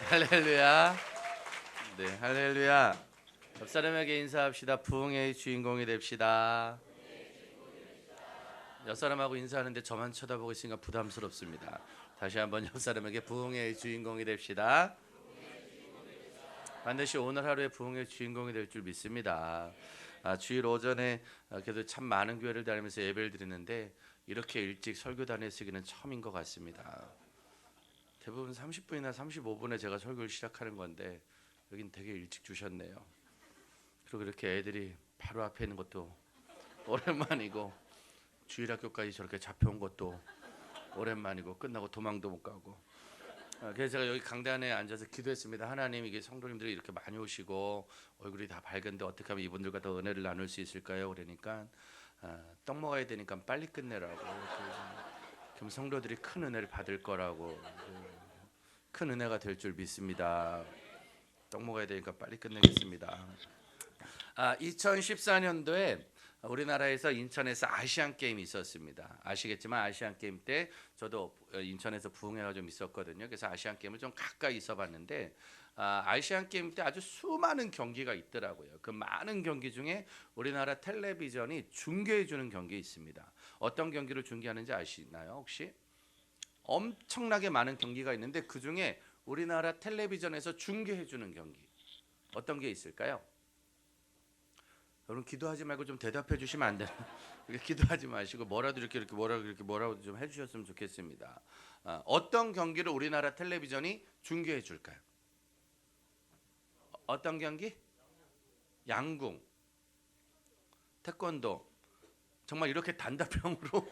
할렐루야. 네, 할렐루야. 옆 사람에게 인사합시다. 부흥의 주인공이 됩시다. 옆 사람하고 인사하는데 저만 쳐다보고 있으니까 부담스럽습니다. 다시 한번 옆 사람에게 부흥의 주인공이 됩시다. 반드시 오늘 하루에 부흥의 주인공이 될 줄 믿습니다. 주일 오전에 그래도 참 많은 교회를 다니면서 예배를 드리는데 이렇게 일찍 설교단에 서기는 처음인 것 같습니다. 대부분 30분이나 35분에 제가 설교를 시작하는 건데 여긴 되게 일찍 주셨네요. 그리고 그렇게 애들이 바로 앞에 있는 것도 오랜만이고 주일학교까지 저렇게 잡혀온 것도 오랜만이고 끝나고 도망도 못 가고 그래서 제가 여기 강단에 앉아서 기도했습니다. 하나님, 이게 성도님들이 이렇게 많이 오시고 얼굴이 다 밝은데 어떻게 하면 이분들과 더 은혜를 나눌 수 있을까요? 그러니까 떡 먹어야 되니까 빨리 끝내라고. 그럼 성도들이 큰 은혜를 받을 거라고. 큰 은혜가 될 줄 믿습니다. 떡 먹어야 되니까 빨리 끝내겠습니다. 2014년도에 우리나라에서 인천에서 아시안 게임이 있었습니다. 아시겠지만 아시안 게임 때 저도 인천에서 부흥회가 좀 있었거든요. 그래서 아시안 게임을 좀 가까이 있어봤는데 아시안 게임 때 아주 수많은 경기가 있더라고요. 그 많은 경기 중에 우리나라 텔레비전이 중계해 주는 경기 있습니다. 어떤 경기를 중계하는지 아시나요? 혹시? 엄청나게 많은 경기가 있는데 그 중에 우리나라 텔레비전에서 중계해 주는 경기 어떤 게 있을까요? 여러분 기도하지 말고 좀 대답해 주시면 안 되나요? 기도하지 마시고 뭐라도 이렇게 뭐라도 좀 해주셨으면 좋겠습니다. 어떤 경기를 우리나라 텔레비전이 중계해 줄까요? 어떤 경기? 양궁, 태권도. 정말 이렇게 단답형으로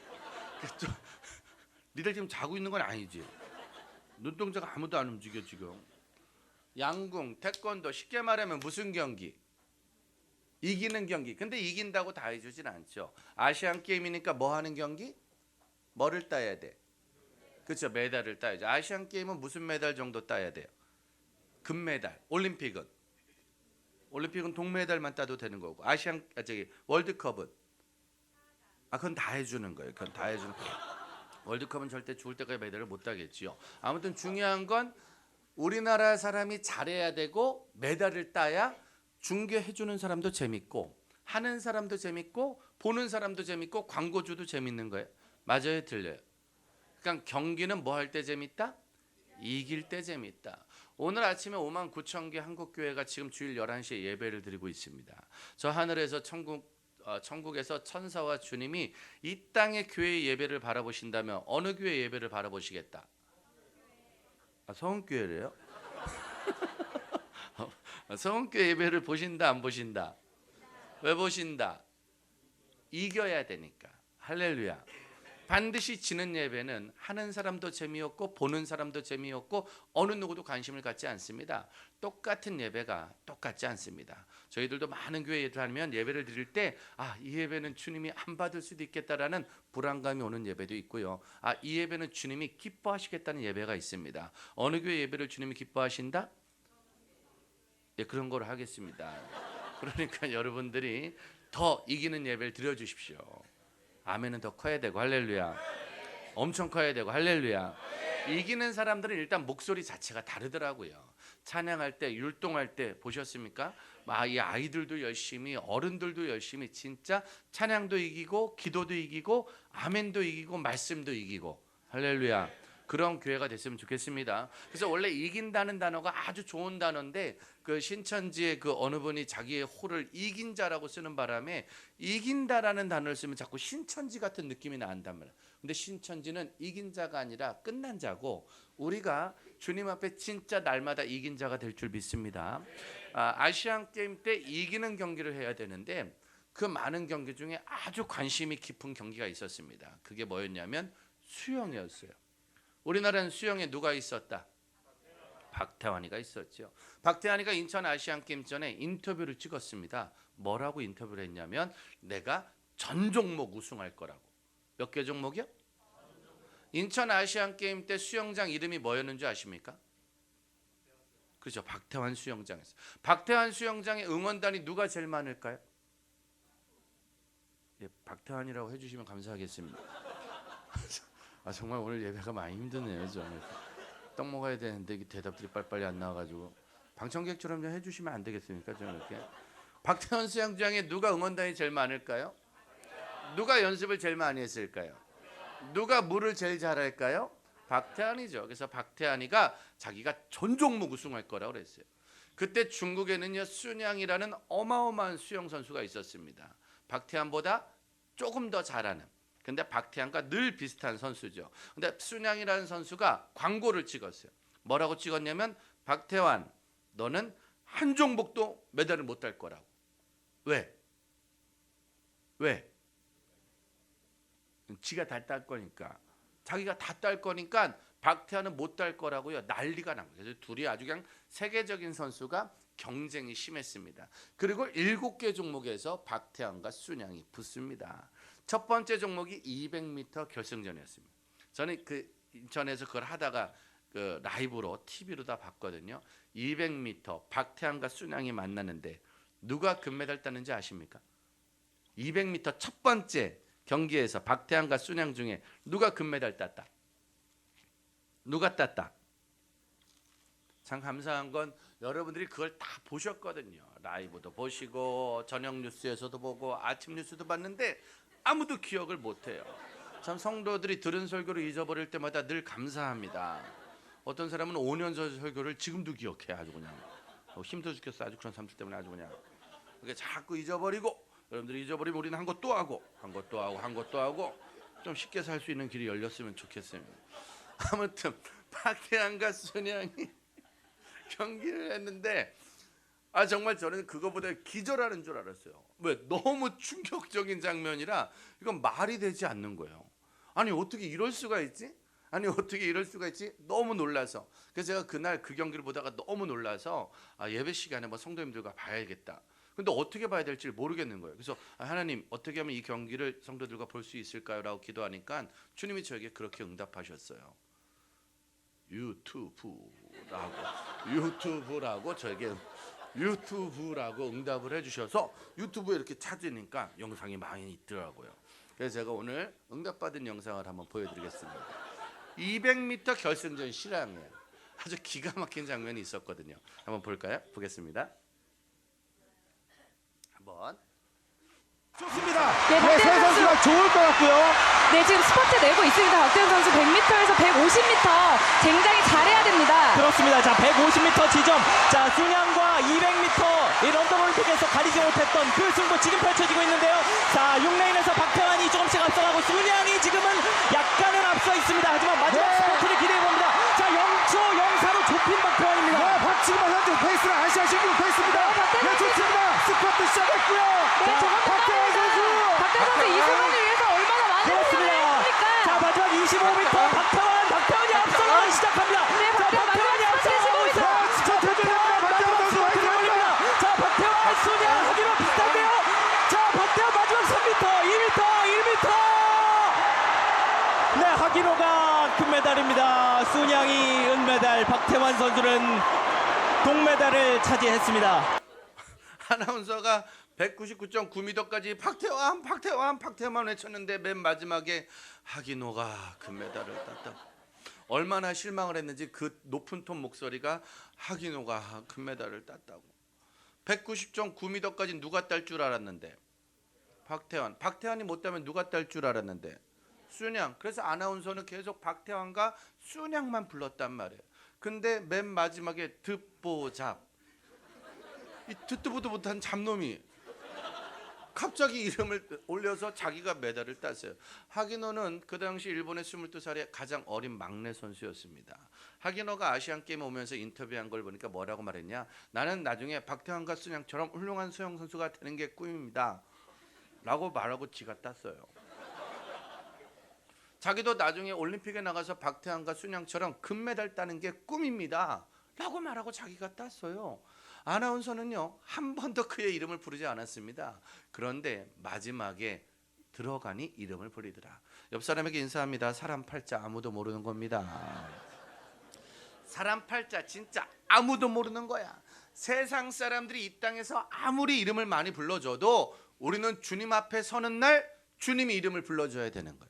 니들 지금 자고 있는 건 아니지? 눈동자가 아무도 안 움직여 지금. 양궁, 태권도, 쉽게 말하면 무슨 경기? 이기는 경기. 근데 이긴다고 다 해주진 않죠. 아시안 게임이니까 뭐 하는 경기? 뭐를 따야 돼? 그렇죠. 메달을 따야죠. 아시안 게임은 무슨 메달 정도 따야 돼요? 금메달. 올림픽은 동메달만 따도 되는 거고. 월드컵은 그건 다 해주는 거예요. 그건 다 해주는 거예요. 월드컵은 절대 죽을 때까지 메달을 못 따겠지요. 아무튼 중요한 건 우리나라 사람이 잘해야 되고 메달을 따야 중계해주는 사람도 재밌고 하는 사람도 재밌고 보는 사람도 재밌고 광고주도 재밌는 거예요. 맞아요, 틀려요? 그러니까 경기는 뭐 할 때 재밌다? 이길 때 재밌다. 오늘 아침에 59,000개 한국교회가 지금 주일 11시에 예배를 드리고 있습니다. 저 하늘에서 천국에서 천사와 주님이 이 땅의 교회 예배를 바라보신다면 어느 교회 예배를 바라보시겠다? 서원교회래요? 서원교회 예배를 보신다 안 보신다? 왜 보신다? 이겨야 되니까. 할렐루야. 반드시 지는 예배는 하는 사람도 재미없고 보는 사람도 재미없고 어느 누구도 관심을 갖지 않습니다. 똑같은 예배가 똑같지 않습니다. 저희들도 많은 교회에 다니면 예배를 드릴 때 이 예배는 주님이 안 받을 수도 있겠다라는 불안감이 오는 예배도 있고요. 이 예배는 주님이 기뻐하시겠다는 예배가 있습니다. 어느 교회 예배를 주님이 기뻐하신다? 예, 그런 걸 하겠습니다. 그러니까 여러분들이 더 이기는 예배를 드려주십시오. 아멘은 더 커야 되고 할렐루야. 엄청 커야 되고 할렐루야. 이기는 사람들은 일단 목소리 자체가 다르더라고요. 찬양할 때 율동할 때 보셨습니까? 이 아이들도 열심히 어른들도 열심히 진짜 찬양도 이기고 기도도 이기고 아멘도 이기고 말씀도 이기고 할렐루야. 그런 교회가 됐으면 좋겠습니다. 그래서 원래 이긴다는 단어가 아주 좋은 단어인데 그 신천지의 그 어느 분이 자기의 호를 이긴 자라고 쓰는 바람에 이긴다라는 단어를 쓰면 자꾸 신천지 같은 느낌이 난단 말이에요. 근데 신천지는 이긴 자가 아니라 끝난 자고 우리가 주님 앞에 진짜 날마다 이긴 자가 될 줄 믿습니다. 아시안 게임 때 이기는 경기를 해야 되는데 그 많은 경기 중에 아주 관심이 깊은 경기가 있었습니다. 그게 뭐였냐면 수영이었어요. 우리나라는 수영에 누가 있었다? 박태환이가 있었죠. 박태환이가 인천 아시안 게임 전에 인터뷰를 찍었습니다. 뭐라고 인터뷰를 했냐면 내가 전 종목 우승할 거라고. 몇 개 종목이요? 인천 아시안 게임 때 수영장 이름이 뭐였는지 아십니까? 그렇죠. 박태환 수영장에서. 박태환 수영장의 응원단이 누가 제일 많을까요? 예, 박태환이라고 해주시면 감사하겠습니다. 정말 오늘 예배가 많이 힘드네요. 저는. 떡 먹어야 되는데 이게 대답들이 빨리빨리 안 나와가지고 방청객처럼 좀 해주시면 안 되겠습니까? 좀 이렇게. 박태환 수영장에 누가 응원단이 제일 많을까요? 누가 연습을 제일 많이 했을까요? 누가 물을 제일 잘할까요? 박태환이죠. 그래서 박태환이가 자기가 전 종목 우승할 거라고 그랬어요. 그때 중국에는요 순양이라는 어마어마한 수영 선수가 있었습니다. 박태환보다 조금 더 잘하는. 근데 박태환과 늘 비슷한 선수죠. 근데 순양이라는 선수가 광고를 찍었어요. 뭐라고 찍었냐면 박태환 너는 한 종목도 메달을 못 딸 거라고. 왜? 왜? 지가 다 딸 거니까. 자기가 다 딸 거니까 박태환은 못 딸 거라고요. 난리가 난 거예요. 그래서 둘이 아주 그냥 세계적인 선수가 경쟁이 심했습니다. 그리고 7개 종목에서 박태환과 순양이 붙습니다. 첫 번째 종목이 200m 결승전이었습니다. 저는 그 인천에서 그걸 하다가 그 라이브로 TV로 다 봤거든요. 200m 박태환과 순양이 만나는데 누가 금메달 따는지 아십니까? 200m 첫 번째 경기에서 박태환과 순양 중에 누가 금메달 땄다? 누가 땄다? 참 감사한 건 여러분들이 그걸 다 보셨거든요. 라이브도 보시고 저녁 뉴스에서도 보고 아침 뉴스도 봤는데 아무도 기억을 못해요. 참 성도들이 들은 설교를 잊어버릴 때마다 늘 감사합니다. 어떤 사람은 5년 전 설교를 지금도 기억해. 아주 그냥 힘들어 죽겠어. 아주 그런 사람들 때문에 아주 그냥 그게 자꾸 잊어버리고 여러분들이 잊어버리면 우리는 한 것도 하고 한 것도 하고 한 것도 하고 좀 쉽게 살 수 있는 길이 열렸으면 좋겠습니다. 아무튼 박태환과 순양이 경기를 했는데 정말 저는 그거보다 기절하는 줄 알았어요. 왜? 너무 충격적인 장면이라 이건 말이 되지 않는 거예요. 아니 어떻게 이럴 수가 있지? 아니 어떻게 이럴 수가 있지? 너무 놀라서. 그래서 제가 그날 그 경기를 보다가 너무 놀라서 예배 시간에 뭐 성도님들과 봐야겠다. 근데 어떻게 봐야 될지 모르겠는 거예요. 그래서 하나님 어떻게 하면 이 경기를 성도들과 볼 수 있을까요? 라고 기도하니까 주님이 저에게 그렇게 응답하셨어요. 유튜브라고 저에게 유튜브라고 응답을 해주셔서 유튜브에 이렇게 찾으니까 영상이 많이 있더라고요. 그래서 제가 오늘 응답받은 영상을 한번 보여드리겠습니다. 200m 결승전 실황이에요. 아주 기가 막힌 장면이 있었거든요. 한번 볼까요? 보겠습니다. 한번. 좋습니다. 네, 박태환 선수가 좋을 것 같고요. 네, 지금 스퍼트 내고 있습니다. 박태환 선수 100m에서 150m 굉장히 잘해야 됩니다. 그렇습니다. 자, 150m 지점. 자, 순양과 200m 이 런던 올림픽에서 가리지 못했던 그 승부 지금 펼쳐지고 있는데요. 자, 6레인에서 박태환이 조금씩 앞서가고 순양이 지금은 약간은 앞서 있습니다. 하지만 마지막 스퍼트를 기대해 봅니다. 자, 0초 04로 좁힌 박태환입니다. 지금 현재 페이스는 아시아 신규 페이스입니다. 네, 좋습니다. 스퍼트 시작했고요. 네, 박태환 선수. 박태환 선수 이 승리를 위해서 얼마나 많은 노력을 했습니까? 자, 마지막 25m 박태환이 앞서가기 시작합니다. 네, 박태환이 앞서가고 있어요. 스포트 해줍니다. 박태환 선수 화이팅 올립니다. 자, 박태환 순양 하기로 비슷한데요. 자, 박태환 마지막 3m, 2m. 네, 하기로가 금메달입니다. 순양이 은메달, 박태환 선수는 동메달을 차지했습니다. 아나운서가 199.9m까지 박태환 외쳤는데 맨 마지막에 하기노가 금메달을 땄다. 얼마나 실망을 했는지 그 높은 톤 목소리가 하기노가 금메달을 땄다고. 190.9m까지 누가 딸 줄 알았는데 박태환이 못 따면 누가 딸 줄 알았는데 순양. 그래서 아나운서는 계속 박태환과 순양만 불렀단 말이에요. 근데 맨 마지막에 듣보잡 이 듣도 보도 못한 잡놈이 갑자기 이름을 올려서 자기가 메달을 땄어요. 하기노는 그 당시 일본의 22살의 가장 어린 막내 선수였습니다. 하기노가 아시안게임 오면서 인터뷰한 걸 보니까 뭐라고 말했냐. 나는 나중에 박태환과 순양처럼 훌륭한 수영 선수가 되는 게 꿈입니다. 라고 말하고 지가 땄어요. 자기도 나중에 올림픽에 나가서 박태환과 순양처럼 금메달 따는 게 꿈입니다. 라고 말하고 자기가 땄어요. 아나운서는요 한 번도 그의 이름을 부르지 않았습니다. 그런데 마지막에 들어가니 이름을 부르더라. 옆 사람에게 인사합니다. 사람 팔자 아무도 모르는 겁니다. 사람 팔자 진짜 아무도 모르는 거야. 세상 사람들이 이 땅에서 아무리 이름을 많이 불러줘도 우리는 주님 앞에 서는 날 주님이 이름을 불러줘야 되는 거예요.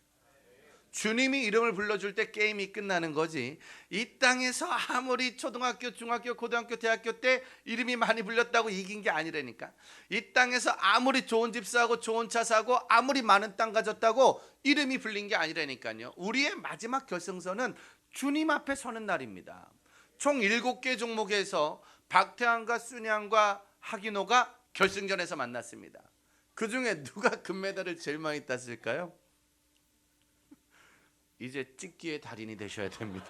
주님이 이름을 불러줄 때 게임이 끝나는 거지. 이 땅에서 아무리 초등학교, 중학교, 고등학교, 대학교 때 이름이 많이 불렸다고 이긴 게 아니라니까. 이 땅에서 아무리 좋은 집 사고 좋은 차 사고 아무리 많은 땅 가졌다고 이름이 불린 게 아니라니까요. 우리의 마지막 결승선은 주님 앞에 서는 날입니다. 총 7개 종목에서 박태환과 순양과 하기노가 결승전에서 만났습니다. 그 중에 누가 금메달을 제일 많이 땄을까요? 이제 찍기의 달인이 되셔야 됩니다.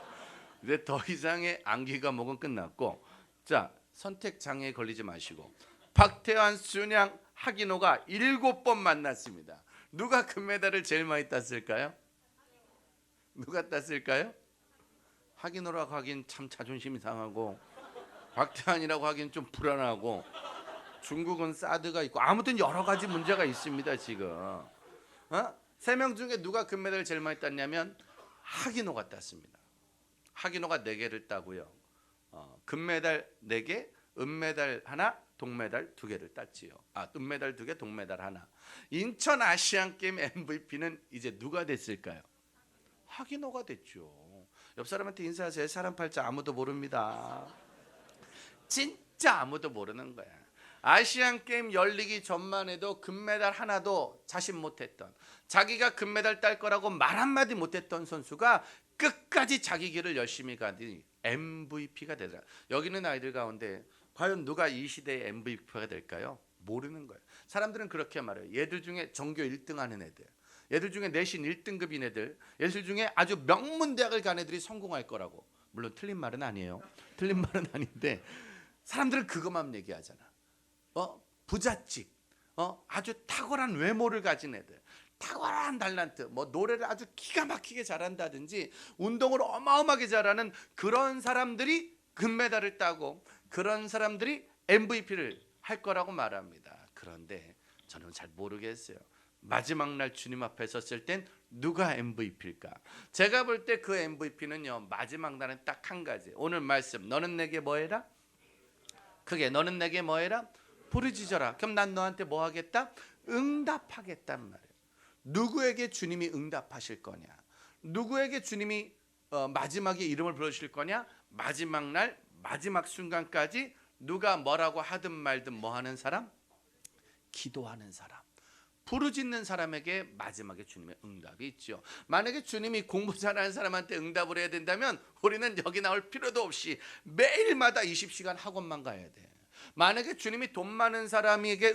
이제 더 이상의 암기 과목은 끝났고, 자, 선택 장애에 걸리지 마시고 박태환, 순양, 하기노가 7번 만났습니다. 누가 금메달을 제일 많이 땄을까요? 누가 땄을까요? 하기노라고 하긴 참 자존심이 상하고, 박태환이라고 하긴 좀 불안하고, 중국은 사드가 있고, 아무튼 여러 가지 문제가 있습니다 지금. 3명 중에 누가 금메달을 제일 많이 땄냐면 하기노가 땄습니다. 하기노가 4개를 따고요. 금메달 4개, 은메달 하나, 동메달 2개를 땄지요. 은메달 2개, 동메달 하나. 인천 아시안게임 MVP는 이제 누가 됐을까요? 하기노가 됐죠. 옆 사람한테 인사하세요. 사람 팔자 아무도 모릅니다. 진짜 아무도 모르는 거야. 아시안게임 열리기 전만 해도 금메달 하나도 자신 못했던, 자기가 금메달 딸 거라고 말 한마디 못했던 선수가 끝까지 자기 길을 열심히 가니 MVP가 되더라. 여기 있는 아이들 가운데 과연 누가 이 시대의 MVP가 될까요? 모르는 거예요. 사람들은 그렇게 말해요. 얘들 중에 전교 1등 하는 애들, 얘들 중에 내신 1등급인 애들, 얘들 중에 아주 명문대학을 간 애들이 성공할 거라고. 물론 틀린 말은 아니에요. 틀린 말은 아닌데 사람들은 그것만 얘기하잖아. 부잣집, 아주 탁월한 외모를 가진 애들, 탁월한 달란트, 노래를 아주 기가 막히게 잘한다든지 운동을 어마어마하게 잘하는 그런 사람들이 금메달을 따고 그런 사람들이 MVP를 할 거라고 말합니다. 그런데 저는 잘 모르겠어요. 마지막 날 주님 앞에 섰을 땐 누가 MVP일까? 제가 볼 때 그 MVP는요, 마지막 날은 딱 한 가지. 오늘 말씀, 너는 내게 뭐 해라? 크게, 너는 내게 뭐 해라? 부르짖어라. 그럼 난 너한테 뭐 하겠다? 응답하겠단 말이에요. 누구에게 주님이 응답하실 거냐? 누구에게 주님이 마지막에 이름을 불러주실 거냐? 마지막 날, 마지막 순간까지 누가 뭐라고 하든 말든 뭐 하는 사람? 기도하는 사람, 부르짖는 사람에게 마지막에 주님의 응답이 있죠. 만약에 주님이 공부 잘하는 사람한테 응답을 해야 된다면 우리는 여기 나올 필요도 없이 매일마다 20시간 학원만 가야 돼. 만약에 주님이 돈 많은 사람에게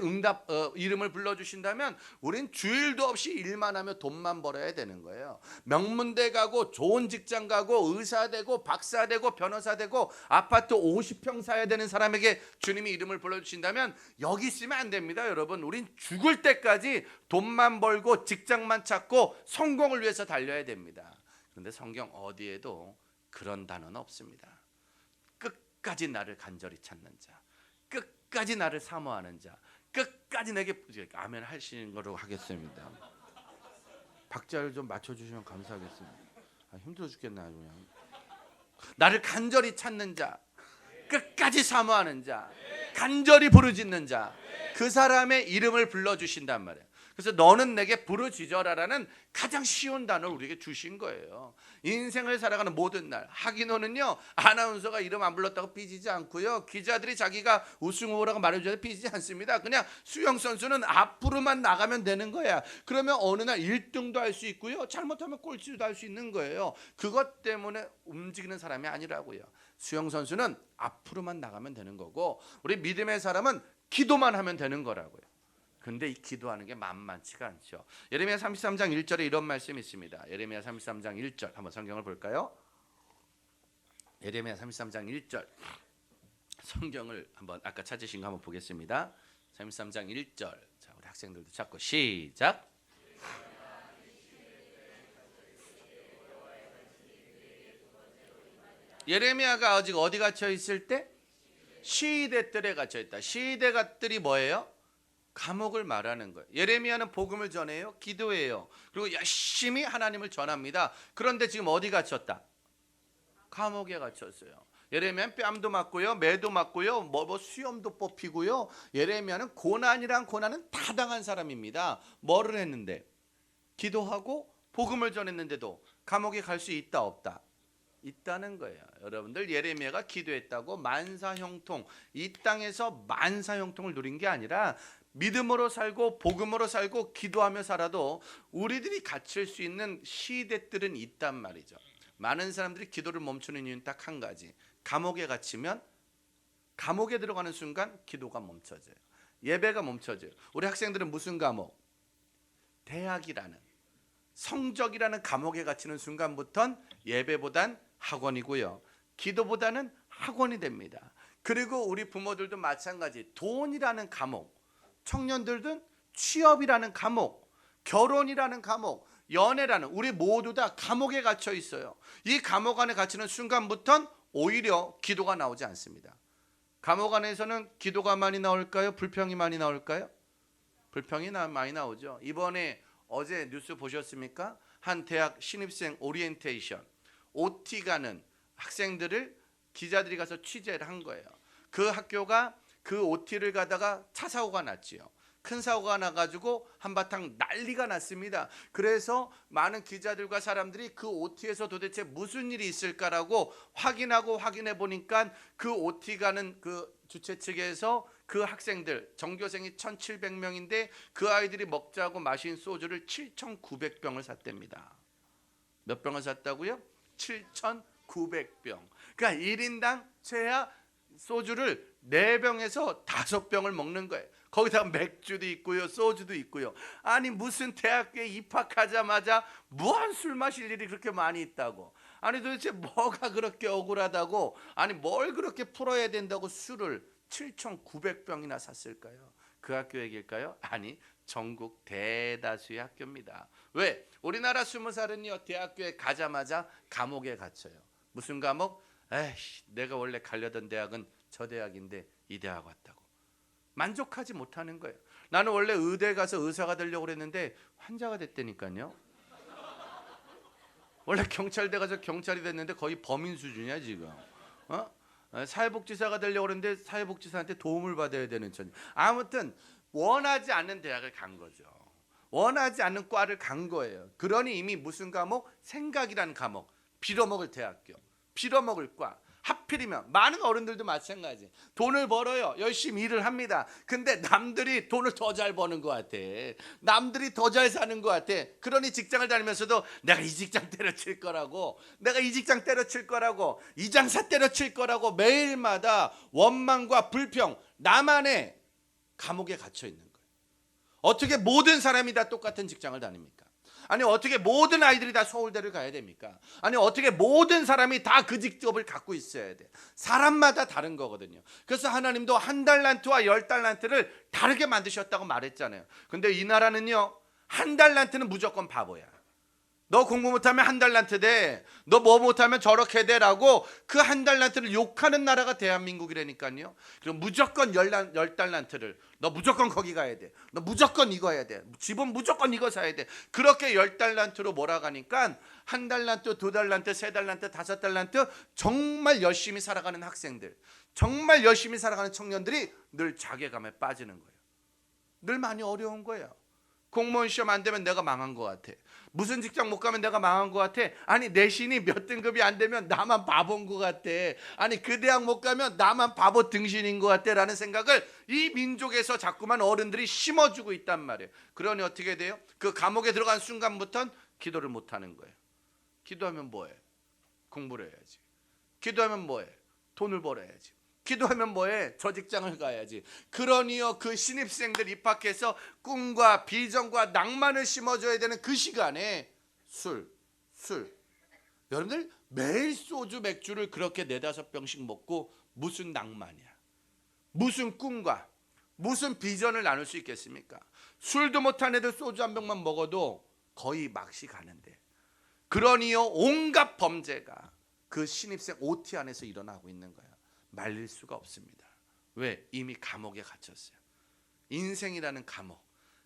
이름을 불러주신다면 우린 주일도 없이 일만 하며 돈만 벌어야 되는 거예요. 명문대 가고 좋은 직장 가고 의사 되고 박사 되고 변호사 되고 아파트 50평 사야 되는 사람에게 주님이 이름을 불러주신다면 여기 있으면 안 됩니다. 여러분, 우린 죽을 때까지 돈만 벌고 직장만 찾고 성공을 위해서 달려야 됩니다. 그런데 성경 어디에도 그런 단어는 없습니다. 끝까지 나를 간절히 찾는 자, 끝까지 나를 사모하는 자, 끝까지 내게 아멘 하시는 거로 하겠습니다. 박자를 좀 맞춰주시면 감사하겠습니다. 힘들어 죽겠네 아주 그냥. 나를 간절히 찾는 자, 끝까지 사모하는 자, 간절히 부르짖는 자, 그 사람의 이름을 불러주신단 말이에요. 그래서 너는 내게 부르짖어라라는 가장 쉬운 단어를 우리에게 주신 거예요. 인생을 살아가는 모든 날. 하기노는요, 아나운서가 이름 안 불렀다고 삐지지 않고요, 기자들이 자기가 우승 후보라고 말해줘도 삐지지 않습니다. 그냥 수영 선수는 앞으로만 나가면 되는 거야. 그러면 어느 날 1등도 할 수 있고요, 잘못하면 꼴찌도 할 수 있는 거예요. 그것 때문에 움직이는 사람이 아니라고요. 수영 선수는 앞으로만 나가면 되는 거고, 우리 믿음의 사람은 기도만 하면 되는 거라고요. 근데 이 기도하는 게 만만치가 않죠. 예레미야 33장 1절에 이런 말씀이 있습니다. 예레미야 33장 1절 한번 성경을 볼까요? 예레미야 33장 1절 성경을 한번 아까 찾으신 거 한번 보겠습니다. 33장 1절. 자, 우리 학생들도 찾고 시작. 예레미야가 아직 어디 갇혀 있을 때? 시대 뜰에 갇혀 있다. 시대가들이 뭐예요? 감옥을 말하는 거예요. 예레미야는 복음을 전해요, 기도해요, 그리고 열심히 하나님을 전합니다. 그런데 지금 어디 갇혔다? 감옥에 갇혔어요. 예레미야는 뺨도 맞고요, 매도 맞고요, 수염도 뽑히고요. 예레미야는 고난이란 고난은 다 당한 사람입니다. 뭐를 했는데? 기도하고 복음을 전했는데도 감옥에 갈 수 있다 없다? 있다는 거예요. 여러분들, 예레미야가 기도했다고 만사형통, 이 땅에서 만사형통을 누린 게 아니라 믿음으로 살고 복음으로 살고 기도하며 살아도 우리들이 갇힐 수 있는 시대들은 있단 말이죠. 많은 사람들이 기도를 멈추는 이유는 딱 한 가지. 감옥에 갇히면 감옥에 들어가는 순간 기도가 멈춰져요. 예배가 멈춰져요. 우리 학생들은 무슨 감옥? 대학이라는, 성적이라는 감옥에 갇히는 순간부터는 예배보단 학원이고요, 기도보다는 학원이 됩니다. 그리고 우리 부모들도 마찬가지. 돈이라는 감옥, 청년들은 취업이라는 감옥, 결혼이라는 감옥, 연애라는, 우리 모두 다 감옥에 갇혀 있어요. 이 감옥 안에 갇히는 순간부터는 오히려 기도가 나오지 않습니다. 감옥 안에서는 기도가 많이 나올까요? 불평이 많이 나올까요? 불평이 많이 나오죠. 이번에 어제 뉴스 보셨습니까? 한 대학 신입생 오리엔테이션 OT 가는 학생들을 기자들이 가서 취재를 한 거예요. 그 학교가 그 OT를 가다가 차 사고가 났지요. 큰 사고가 나가지고 한바탕 난리가 났습니다. 그래서 많은 기자들과 사람들이 그 OT에서 도대체 무슨 일이 있을까라고 확인해 보니까 그 OT 가는 그 주최 측에서 그 학생들, 전교생이 1,700명인데 그 아이들이 먹자고 마신 소주를 7,900병을 샀답니다. 몇 병을 샀다고요? 7,900병. 그러니까 1인당 최하 소주를 4병에서 5병을 먹는 거예요. 거기다가 맥주도 있고요, 소주도 있고요. 아니 무슨 대학교에 입학하자마자 무한 술 마실 일이 그렇게 많이 있다고? 아니 도대체 뭐가 그렇게 억울하다고? 아니 뭘 그렇게 풀어야 된다고 술을 7,900병이나 샀을까요? 그 학교 얘기일까요? 아니, 전국 대다수의 학교입니다. 왜? 우리나라 20살은요 대학교에 가자마자 감옥에 갇혀요. 무슨 감옥? 에이씨, 내가 원래 가려던 대학은 저 대학인데 이 대학 왔다고 만족하지 못하는 거예요. 나는 원래 의대 가서 의사가 되려고 그랬는데 환자가 됐다니까요. 원래 경찰대 가서 경찰이 됐는데 거의 범인 수준이야 지금. 사회복지사가 되려고 그랬는데 사회복지사한테 도움을 받아야 되는 천. 아무튼 원하지 않는 대학을 간 거죠. 원하지 않는 과를 간 거예요. 그러니 이미 무슨 감옥? 생각이라는 감옥. 빌어먹을 대학교, 빌어먹을 과. 하필이면 많은 어른들도 마찬가지. 돈을 벌어요. 열심히 일을 합니다. 근데 남들이 돈을 더 잘 버는 것 같아. 남들이 더 잘 사는 것 같아. 그러니 직장을 다니면서도 내가 이 직장 때려칠 거라고, 내가 이 직장 때려칠 거라고, 이 장사 때려칠 거라고 매일마다 원망과 불평, 나만의 감옥에 갇혀 있는 거예요. 어떻게 모든 사람이 다 똑같은 직장을 다닙니까? 아니 어떻게 모든 아이들이 다 서울대를 가야 됩니까? 아니 어떻게 모든 사람이 다 그 직업을 갖고 있어야 돼? 사람마다 다른 거거든요. 그래서 하나님도 1달란트와 10달란트를 다르게 만드셨다고 말했잖아요. 근데 이 나라는요, 1달란트는 무조건 바보야. 너 공부 못하면 1달란트 돼, 너 뭐 못하면 저렇게 돼라고 그 1달란트를 욕하는 나라가 대한민국이라니까요. 그럼 무조건 10달란트를 너 무조건 거기 가야 돼, 너 무조건 이거 해야 돼, 집은 무조건 이거 사야 돼. 그렇게 10달란트로 몰아가니까 1달란트, 2달란트, 3달란트, 5달란트 정말 열심히 살아가는 학생들, 정말 열심히 살아가는 청년들이 늘 자괴감에 빠지는 거예요. 늘 많이 어려운 거예요. 공무원 시험 안 되면 내가 망한 것 같아. 무슨 직장 못 가면 내가 망한 것 같아. 아니 내신이 몇 등급이 안 되면 나만 바보인 것 같아. 아니 그 대학 못 가면 나만 바보 등신인 것 같아 라는 생각을 이 민족에서 자꾸만 어른들이 심어주고 있단 말이에요. 그러니 어떻게 돼요? 그 감옥에 들어간 순간부터는 기도를 못하는 거예요. 기도하면 뭐해? 공부를 해야지. 기도하면 뭐해? 돈을 벌어야지. 기도하면 뭐해? 저 직장을 가야지. 그러니요, 그 신입생들 입학해서 꿈과 비전과 낭만을 심어줘야 되는 그 시간에 술. 여러분들 매일 소주 맥주를 그렇게 4-5병씩 먹고 무슨 낭만이야, 무슨 꿈과 무슨 비전을 나눌 수 있겠습니까? 술도 못한 애들 소주 한 병만 먹어도 거의 막시 가는데. 그러니요, 온갖 범죄가 그 신입생 OT 안에서 일어나고 있는 거야. 말릴 수가 없습니다. 왜? 이미 감옥에 갇혔어요. 인생이라는 감옥,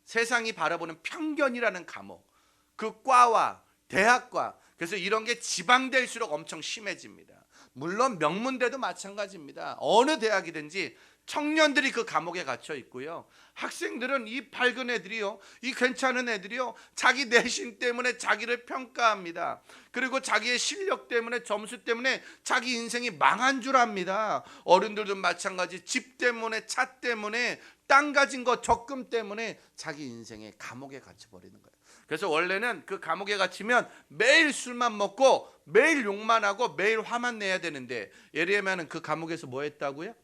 세상이 바라보는 편견이라는 감옥, 그 과와 대학과, 그래서 이런 게 지방될수록 엄청 심해집니다. 물론 명문대도 마찬가지입니다. 어느 대학이든지 청년들이 그 감옥에 갇혀 있고요. 학생들은 이 밝은 애들이요, 이 괜찮은 애들이요, 자기 내신 때문에 자기를 평가합니다. 그리고 자기의 실력 때문에, 점수 때문에 자기 인생이 망한 줄 압니다. 어른들도 마찬가지. 집 때문에, 차 때문에, 땅 가진 거, 적금 때문에 자기 인생의 감옥에 갇혀버리는 거예요. 그래서 원래는 그 감옥에 갇히면 매일 술만 먹고 매일 욕만 하고 매일 화만 내야 되는데, 예레미야는 그 감옥에서 뭐 했다고요?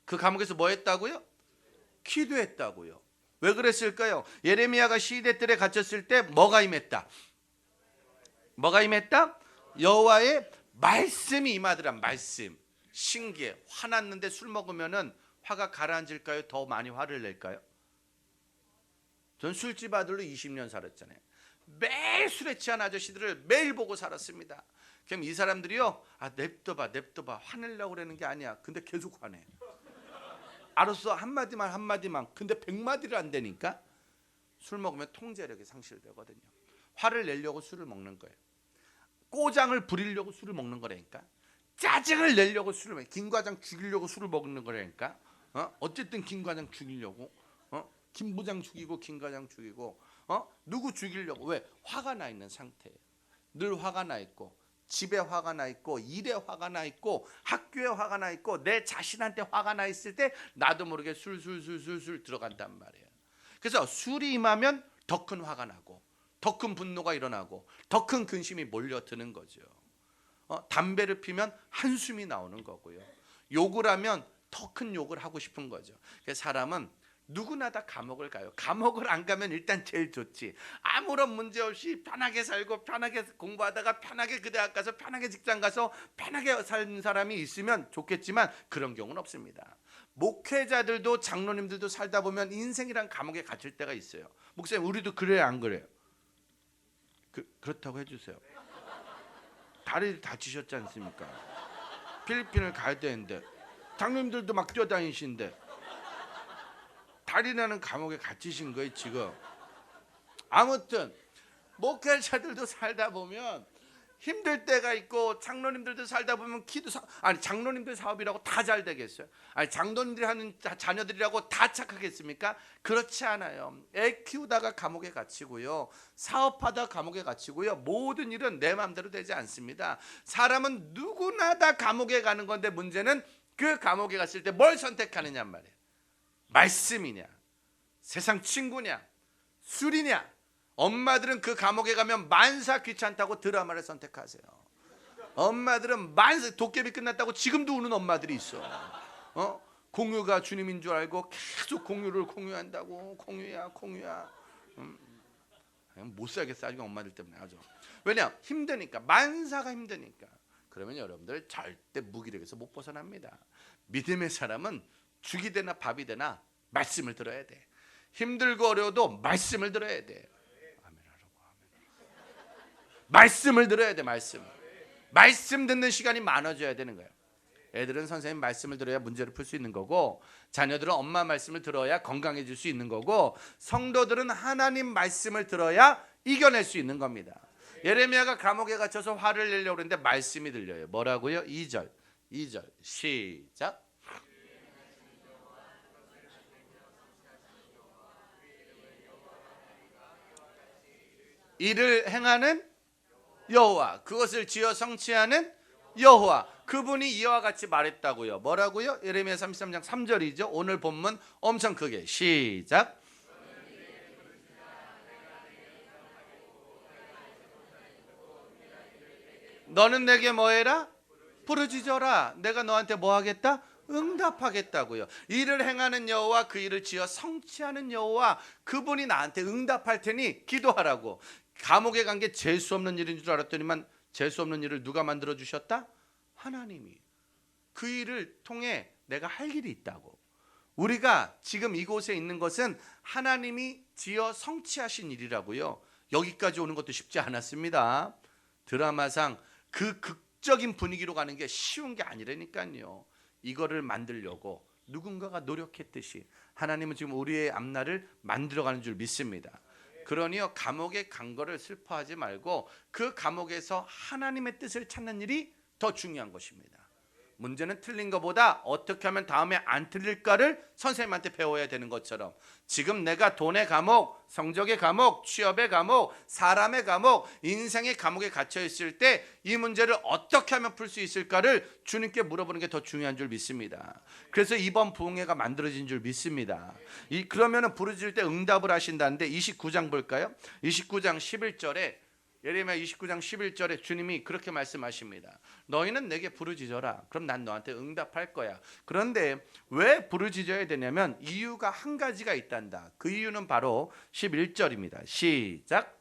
그 감옥에서 뭐 했다고요? 기도했다고요. 왜 그랬을까요? 예레미야가 시대들에 갇혔을 때 뭐가 임했다? 뭐가 임했다? 여호와의 말씀이 임하더란 말씀. 신기해. 화났는데 술 먹으면은 화가 가라앉을까요? 더 많이 화를 낼까요? 전 술집 아들로 20년 살았잖아요. 매일 술에 취한 아저씨들을 매일 보고 살았습니다. 그럼 이 사람들이요, 냅둬봐 화내려고 그러는 게 아니야. 근데 계속 화내. 알았어, 한마디만. 근데 100마디를 안 되니까 술 먹으면 통제력이 상실되거든요. 화를 내려고 술을 먹는 거예요. 꼬장을 부리려고 술을 먹는 거라니까. 짜증을 내려고 술을 먹는 거예요. 김 과장 죽이려고 술을 먹는 거라니까. 어쨌든 김 과장 죽이려고, 김 부장 죽이고 김 과장 죽이고, 누구 죽이려고. 왜? 화가 나 있는 상태예요. 늘 화가 나 있고, 집에 화가 나 있고, 일에 화가 나 있고, 학교에 화가 나 있고, 내 자신한테 화가 나 있을 때 나도 모르게 술 들어간단 말이에요. 그래서 술이 임하면 더 큰 화가 나고, 더 큰 분노가 일어나고, 더 큰 근심이 몰려드는 거죠. 담배를 피면 한숨이 나오는 거고요. 욕을 하면 더 큰 욕을 하고 싶은 거죠. 그래서 사람은 누구나 다 감옥을 가요. 감옥을 안 가면 일단 제일 좋지. 아무런 문제 없이 편하게 살고, 편하게 공부하다가 편하게 그 대학 가서, 편하게 직장 가서 편하게 사는 사람이 있으면 좋겠지만 그런 경우는 없습니다. 목회자들도 장로님들도 살다 보면 인생이란 감옥에 갇힐 때가 있어요. 목사님, 우리도 그래요, 안 그래요? 그렇다고 해주세요. 다리를 다치셨지 않습니까? 필리핀을 가야 되는데, 장로님들도 막 뛰어다니시는데 다리라는 감옥에 갇히신 거예요 지금. 아무튼 목회자들도 살다 보면 힘들 때가 있고, 장로님들도 살다 보면 장로님들 사업이라고 다 잘 되겠어요? 장로님들이 하는 자녀들이라고 다 착하겠습니까? 그렇지 않아요. 애 키우다가 감옥에 갇히고요, 사업하다 감옥에 갇히고요, 모든 일은 내 마음대로 되지 않습니다. 사람은 누구나 다 감옥에 가는 건데, 문제는 그 감옥에 갔을 때 뭘 선택하느냐 말이에요. 말씀이냐, 세상 친구냐, 술이냐. 엄마들은 그 감옥에 가면 만사 귀찮다고 드라마를 선택하세요. 엄마들은 만사, 도깨비 끝났다고 지금도 우는 엄마들이 있어. 공유가 주님인 줄 알고 계속 공유를 공유한다고. 공유야. 못 살겠어 아직 엄마들 때문에. 아주. 왜냐? 힘드니까. 만사가 힘드니까. 그러면 여러분들 절대 무기력에서 못 벗어납니다. 믿음의 사람은 죽이 되나 밥이 되나 말씀을 들어야 돼. 힘들고 어려워도 말씀을 들어야 돼. 말씀을 들어야 돼. 말씀 듣는 시간이 많아져야 되는 거예요. 애들은 선생님 말씀을 들어야 문제를 풀 수 있는 거고, 자녀들은 엄마 말씀을 들어야 건강해질 수 있는 거고, 성도들은 하나님 말씀을 들어야 이겨낼 수 있는 겁니다. 예레미야가 감옥에 갇혀서 화를 내려고 그랬는데 말씀이 들려요. 뭐라고요? 2절 시작. 이를 행하는 여호와, 그것을 지어 성취하는 여호와, 그분이 이와 같이 말했다고요. 뭐라고요? 예레미야 33장 3절이죠. 오늘 본문 엄청 크게 시작. 너는 내게 뭐해라? 부르짖어라. 내가 너한테 뭐 하겠다? 응답하겠다고요. 이를 행하는 여호와, 그 일을 지어 성취하는 여호와, 그분이 나한테 응답할 테니 기도하라고. 감옥에 간 게 재수 없는 일인 줄 알았더니만 재수 없는 일을 누가 만들어 주셨다? 하나님이. 그 일을 통해 내가 할 일이 있다고. 우리가 지금 이곳에 있는 것은 하나님이 지어 성취하신 일이라고요. 여기까지 오는 것도 쉽지 않았습니다. 드라마상 그 극적인 분위기로 가는 게 쉬운 게 아니라니까요. 이거를 만들려고 누군가가 노력했듯이 하나님은 지금 우리의 앞날을 만들어가는 줄 믿습니다. 그러니요, 감옥에 간 거를 슬퍼하지 말고 그 감옥에서 하나님의 뜻을 찾는 일이 더 중요한 것입니다. 문제는 틀린 것보다 어떻게 하면 다음에 안 틀릴까를 선생님한테 배워야 되는 것처럼 지금 내가 돈의 감옥, 성적의 감옥, 취업의 감옥, 사람의 감옥, 인생의 감옥에 갇혀 있을 때 이 문제를 어떻게 하면 풀 수 있을까를 주님께 물어보는 게 더 중요한 줄 믿습니다. 그래서 이번 부흥회가 만들어진 줄 믿습니다. 그러면은 부르짖을 때 응답을 하신다는데 29장 볼까요? 29장 11절에 예레미야 29장 11절에 주님이 그렇게 말씀하십니다. 너희는 내게 부르짖어라. 그럼 난 너한테 응답할 거야. 그런데 왜 부르짖어야 되냐면 이유가 한 가지가 있단다. 그 이유는 바로 11절입니다. 시작.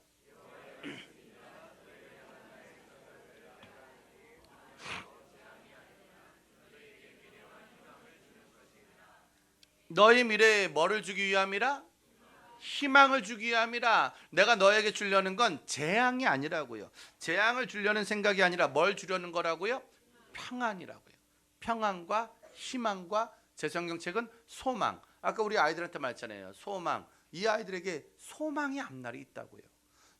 너희 미래에 뭐를 주기 위함이라? 희망을 주기 위함이라. 내가 너에게 주려는 건 재앙이 아니라고요. 재앙을 주려는 생각이 아니라 뭘 주려는 거라고요? 평안이라고요. 평안과 희망과 제 성경책은 소망. 아까 우리 아이들한테 말했잖아요. 소망. 이 아이들에게 소망의 앞날이 있다고요.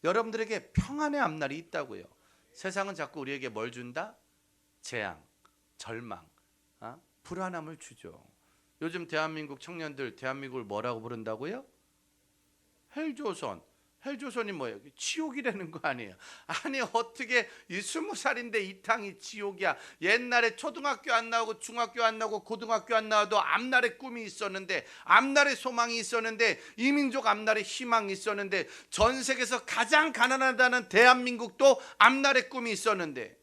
여러분들에게 평안의 앞날이 있다고요. 세상은 자꾸 우리에게 뭘 준다? 재앙, 절망, 불안함을 주죠. 요즘 대한민국 청년들 대한민국을 뭐라고 부른다고요? 헬조선. 헬조선이 뭐예요? 지옥이라는 거 아니에요? 아니 어떻게 이 20살인데 이 땅이 지옥이야. 옛날에 초등학교 안 나오고 중학교 안 나오고 고등학교 안 나와도 앞날에 꿈이 있었는데, 앞날에 소망이 있었는데, 이민족 앞날에 희망이 있었는데, 전 세계에서 가장 가난하다는 대한민국도 앞날에 꿈이 있었는데,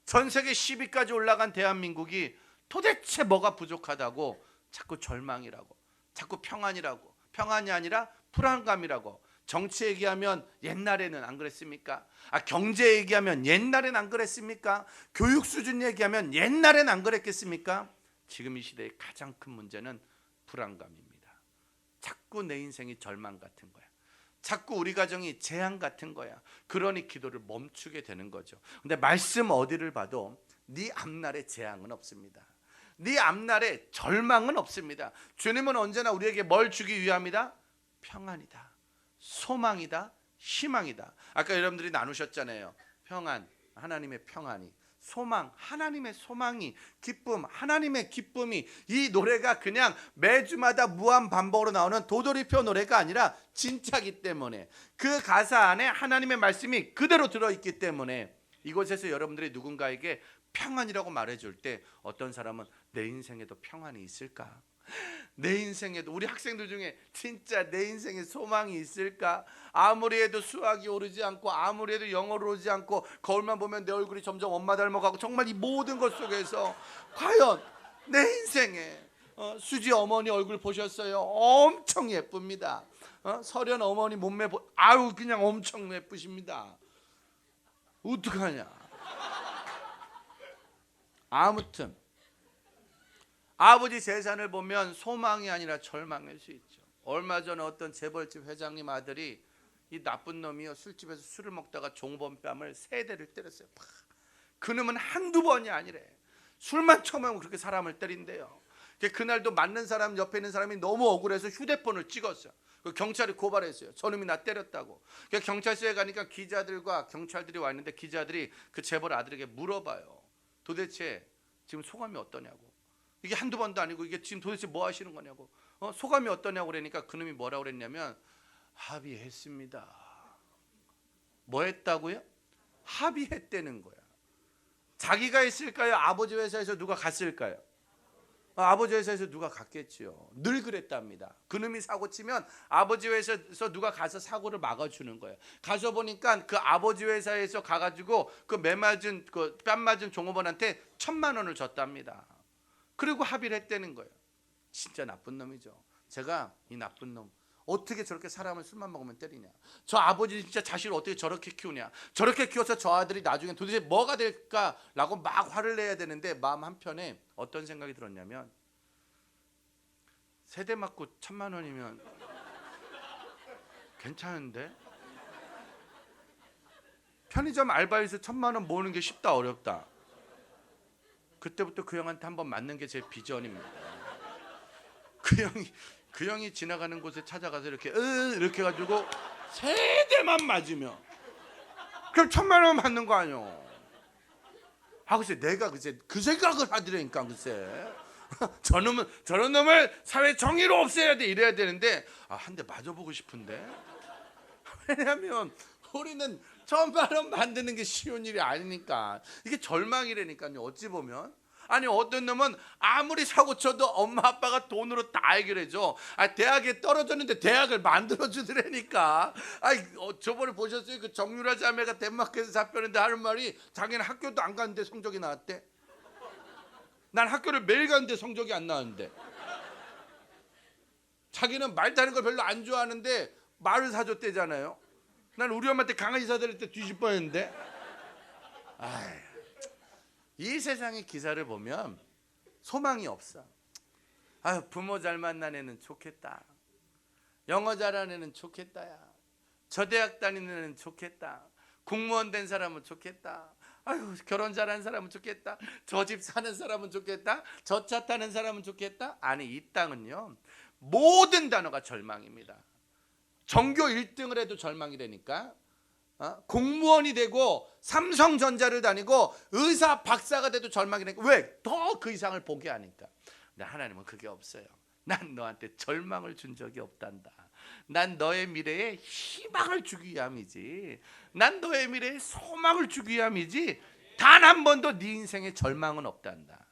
전 세계 10위까지 올라간 대한민국이 도대체 뭐가 부족하다고 자꾸 절망이라고, 자꾸 평안이라고, 평안이 아니라 불안감이라고. 정치 얘기하면 옛날에는 안 그랬습니까? 경제 얘기하면 옛날엔 안 그랬습니까? 교육 수준 얘기하면 옛날엔 안 그랬겠습니까? 지금 이 시대의 가장 큰 문제는 불안감입니다. 자꾸 내 인생이 절망 같은 거야. 자꾸 우리 가정이 재앙 같은 거야. 그러니 기도를 멈추게 되는 거죠. 근데 말씀 어디를 봐도 네 앞날에 재앙은 없습니다. 네 앞날에 절망은 없습니다. 주님은 언제나 우리에게 뭘 주기 위함이다? 평안이다, 소망이다, 희망이다. 아까 여러분들이 나누셨잖아요. 평안, 하나님의 평안이, 소망, 하나님의 소망이, 기쁨, 하나님의 기쁨이. 이 노래가 그냥 매주마다 무한 반복으로 나오는 도돌이표 노래가 아니라 진짜기 때문에, 그 가사 안에 하나님의 말씀이 그대로 들어있기 때문에 이곳에서 여러분들이 누군가에게 평안이라고 말해줄 때 어떤 사람은 내 인생에도 평안이 있을까? 내 인생에도, 우리 학생들 중에 진짜 내 인생에 소망이 있을까? 아무리 해도 수학이 오르지 않고, 아무리 해도 영어를 오르지 않고, 거울만 보면 내 얼굴이 점점 엄마 닮아가고, 정말 이 모든 것 속에서 과연 내 인생에 수지 어머니 얼굴 보셨어요? 엄청 예쁩니다. 설현 어머니 몸매 아유 그냥 엄청 예쁘십니다. 어떡하냐? 아무튼 아버지 재산을 보면 소망이 아니라 절망일 수 있죠. 얼마 전에 어떤 재벌집 회장님 아들이, 이 나쁜 놈이요, 술집에서 술을 먹다가 종범뺨을 3대를 때렸어요. 그놈은 한두 번이 아니래. 술만 처먹으면 그렇게 사람을 때린대요. 그날도 맞는 사람 옆에 있는 사람이 너무 억울해서 휴대폰을 찍었어요. 경찰이 고발했어요. 저놈이 나 때렸다고. 경찰서에 가니까 기자들과 경찰들이 와 있는데, 기자들이 그 재벌 아들에게 물어봐요. 도대체 지금 소감이 어떠냐고. 이게 한두 번도 아니고 이게 지금 도대체 뭐 하시는 거냐고. 소감이 어떠냐고 그러니까 그놈이 뭐라고 그랬냐면, 합의했습니다. 뭐 했다고요? 합의했다는 거야. 자기가 했을까요? 아버지 회사에서 누가 갔을까요? 아버지 회사에서 누가 갔겠지요. 늘 그랬답니다. 그놈이 사고 치면 아버지 회사에서 누가 가서 사고를 막아주는 거예요. 가서 보니까 그 아버지 회사에서 가가지고 그 매맞은, 그 뺨 맞은 종업원한테 1,000만 원을 줬답니다. 그리고 합의를 했다는 거예요. 진짜 나쁜 놈이죠. 제가 이 나쁜 놈, 어떻게 저렇게 사람을 술만 먹으면 때리냐. 저 아버지 진짜 자식을 어떻게 저렇게 키우냐. 저렇게 키워서 저 아들이 나중에 도대체 뭐가 될까라고 막 화를 내야 되는데, 마음 한편에 어떤 생각이 들었냐면, 3대 맞고 1,000만 원이면 괜찮은데? 편의점 알바에서 1,000만 원 모으는 게 쉽다 어렵다? 그때부터 그 형한테 한번 맞는 게 제 비전입니다. 그 형이 지나가는 곳에 찾아가서 이렇게 해가지고 3대만 맞으면 그럼 1,000만 원 맞는 거 아니요? 글쎄 내가 글쎄 그 생각을 하더라니까 글쎄. 저런 놈을 사회 정의로 없애야 돼 이래야 되는데 한 대 맞아보고 싶은데. 왜냐하면 우리는 천만원 만드는 게 쉬운 일이 아니니까. 이게 절망이라니까요. 어찌 보면 아니 어떤 놈은 아무리 사고 쳐도 엄마 아빠가 돈으로 다 해결해줘. 대학에 떨어졌는데 대학을 만들어주더라니까. 저번에 보셨어요? 그 정유라 자매가 덴마크에서 잡혔는데 하는 말이 자기는 학교도 안 갔는데 성적이 나왔대. 난 학교를 매일 갔는데 성적이 안 나왔는데. 자기는 말 타는 걸 별로 안 좋아하는데 말을 사줬대잖아요. 난 우리 엄마한테 강아지 사드릴 때 뒤집 뻔했는데. 이 세상의 기사를 보면 소망이 없어. 부모 잘 만난 애는 좋겠다. 영어 잘하는 애는 좋겠다야. 저 대학 다니는 애는 좋겠다. 공무원 된 사람은 좋겠다. 결혼 잘하는 사람은 좋겠다. 저 집 사는 사람은 좋겠다. 저 차 타는 사람은 좋겠다. 아니 이 땅은요 모든 단어가 절망입니다. 전교 1등을 해도 절망이라니까. 공무원이 되고 삼성전자를 다니고 의사 박사가 돼도 절망이라니까. 왜? 더 그 이상을 보게 하니까. 근데 하나님은 그게 없어요. 난 너한테 절망을 준 적이 없단다. 난 너의 미래에 희망을 주기 위함이지. 난 너의 미래에 소망을 주기 위함이지. 단 한 번도 네 인생에 절망은 없단다.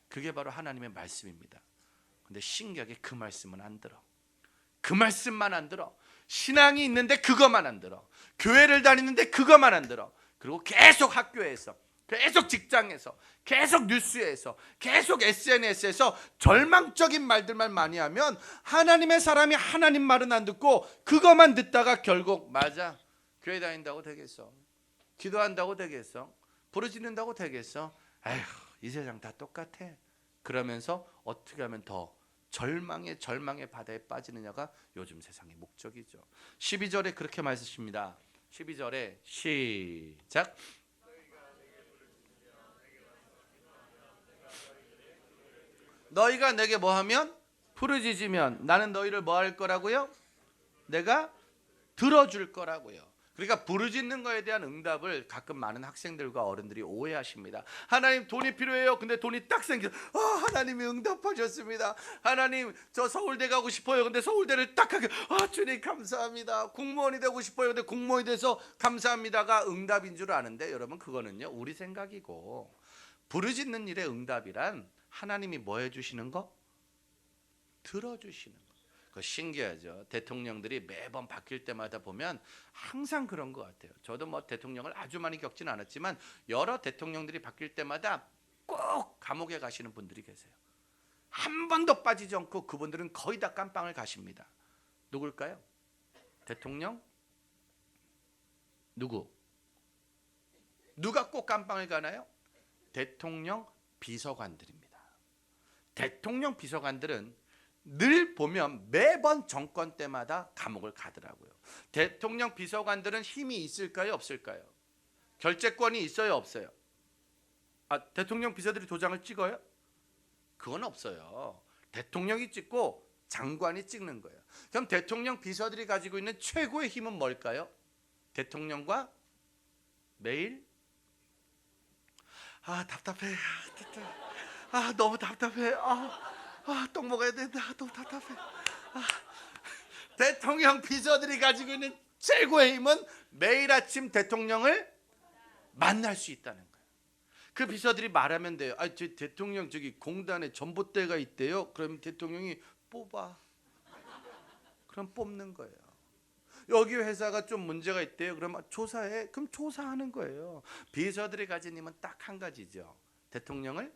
그게 바로 하나님의 말씀입니다. 근데 신기하게 그 말씀은 안 들어. 그 말씀만 안 들어. 신앙이 있는데 그것만 안 들어. 교회를 다니는데 그것만 안 들어. 그리고 계속 학교에서, 계속 직장에서, 계속 뉴스에서, 계속 SNS에서 절망적인 말들만 많이 하면 하나님의 사람이 하나님 말은 안 듣고 그것만 듣다가 결국 맞아, 교회 다닌다고 되겠어, 기도한다고 되겠어, 부르짖는다고 되겠어, 이 세상 다 똑같아. 그러면서 어떻게 하면 더 절망의 바다에 빠지느냐가 요즘 세상의 목적이죠. 12절에 그렇게 말씀하십니다. 12절에 시작. 너희가 내게 뭐하면? 부르짖으면 나는 너희를 뭐 할 거라고요? 내가 들어줄 거라고요. 그러니까 부르짖는 거에 대한 응답을 가끔 많은 학생들과 어른들이 오해하십니다. 하나님 돈이 필요해요. 근데 돈이 딱 생겨. 하나님이 응답하셨습니다. 하나님 저 서울대 가고 싶어요. 근데 서울대를 딱 하게. 주님 감사합니다. 공무원이 되고 싶어요. 근데 공무원이 돼서 감사합니다가 응답인 줄 아는데 여러분 그거는요 우리 생각이고, 부르짖는 일의 응답이란 하나님이 뭐 해주시는 거? 들어주시는 거. 그 신기하죠. 대통령들이 매번 바뀔 때마다 보면 항상 그런 것 같아요. 저도 뭐 대통령을 아주 많이 겪지는 않았지만 여러 대통령들이 바뀔 때마다 꼭 감옥에 가시는 분들이 계세요. 한 번도 빠지지 않고 그분들은 거의 다 깜빵을 가십니다. 누굴까요? 대통령? 누가 꼭 깜빵을 가나요? 대통령 비서관들입니다. 대통령 비서관들은 늘 보면 매번 정권 때마다 감옥을 가더라고요. 대통령 비서관들은 힘이 있을까요? 없을까요? 결재권이 있어요? 없어요? 대통령 비서들이 도장을 찍어요? 그건 없어요. 대통령이 찍고 장관이 찍는 거예요. 그럼 대통령 비서들이 가지고 있는 최고의 힘은 뭘까요? 대통령과 매일 답답해. 너무 답답해. 떡 먹어야 된다. 너무 답답해. 대통령 비서들이 가지고 있는 최고의 힘은 매일 아침 대통령을 만날 수 있다는 거예요. 그 비서들이 말하면 돼요. 저 대통령 저기 공단에 전봇대가 있대요. 그럼 대통령이 뽑아. 그럼 뽑는 거예요. 여기 회사가 좀 문제가 있대요. 그러면 조사해. 그럼 조사하는 거예요. 비서들이 가진 힘은 딱 한 가지죠. 대통령을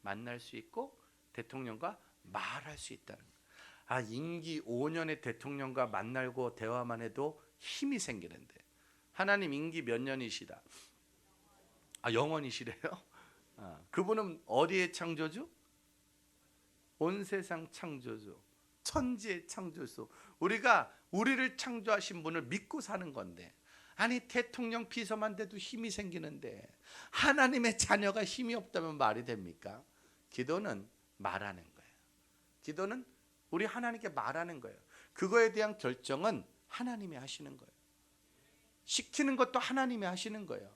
만날 수 있고 대통령과 말할 수 있다는 거예요. 임기 5년의 대통령과 만나고 대화만 해도 힘이 생기는데 하나님 임기 몇 년이시다? 영원이시래요? 그분은 어디의 창조주? 온 세상 창조주, 천지의 창조주. 우리가 우리를 창조하신 분을 믿고 사는 건데, 아니 대통령 비서만 돼도 힘이 생기는데 하나님의 자녀가 힘이 없다면 말이 됩니까? 기도는 말하는 거예요. 기도는 우리 하나님께 말하는 거예요. 그거에 대한 결정은 하나님이 하시는 거예요. 시키는 것도 하나님이 하시는 거예요.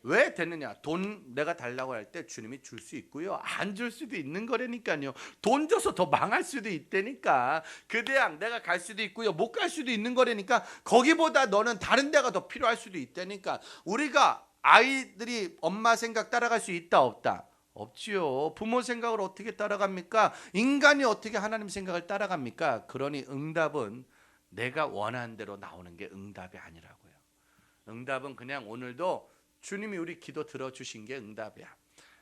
왜 됐느냐? 돈 내가 달라고 할 때 주님이 줄 수 있고요, 안 줄 수도 있는 거라니까요. 돈 줘서 더 망할 수도 있다니까. 그 대학 내가 갈 수도 있고요, 못 갈 수도 있는 거라니까. 거기보다 너는 다른 데가 더 필요할 수도 있다니까. 우리가 아이들이 엄마 생각 따라갈 수 있다 없다? 없지요. 부모 생각을 어떻게 따라갑니까? 인간이 어떻게 하나님 생각을 따라갑니까? 그러니 응답은 내가 원하는 대로 나오는 게 응답이 아니라고요. 응답은 그냥 오늘도 주님이 우리 기도 들어주신 게 응답이야.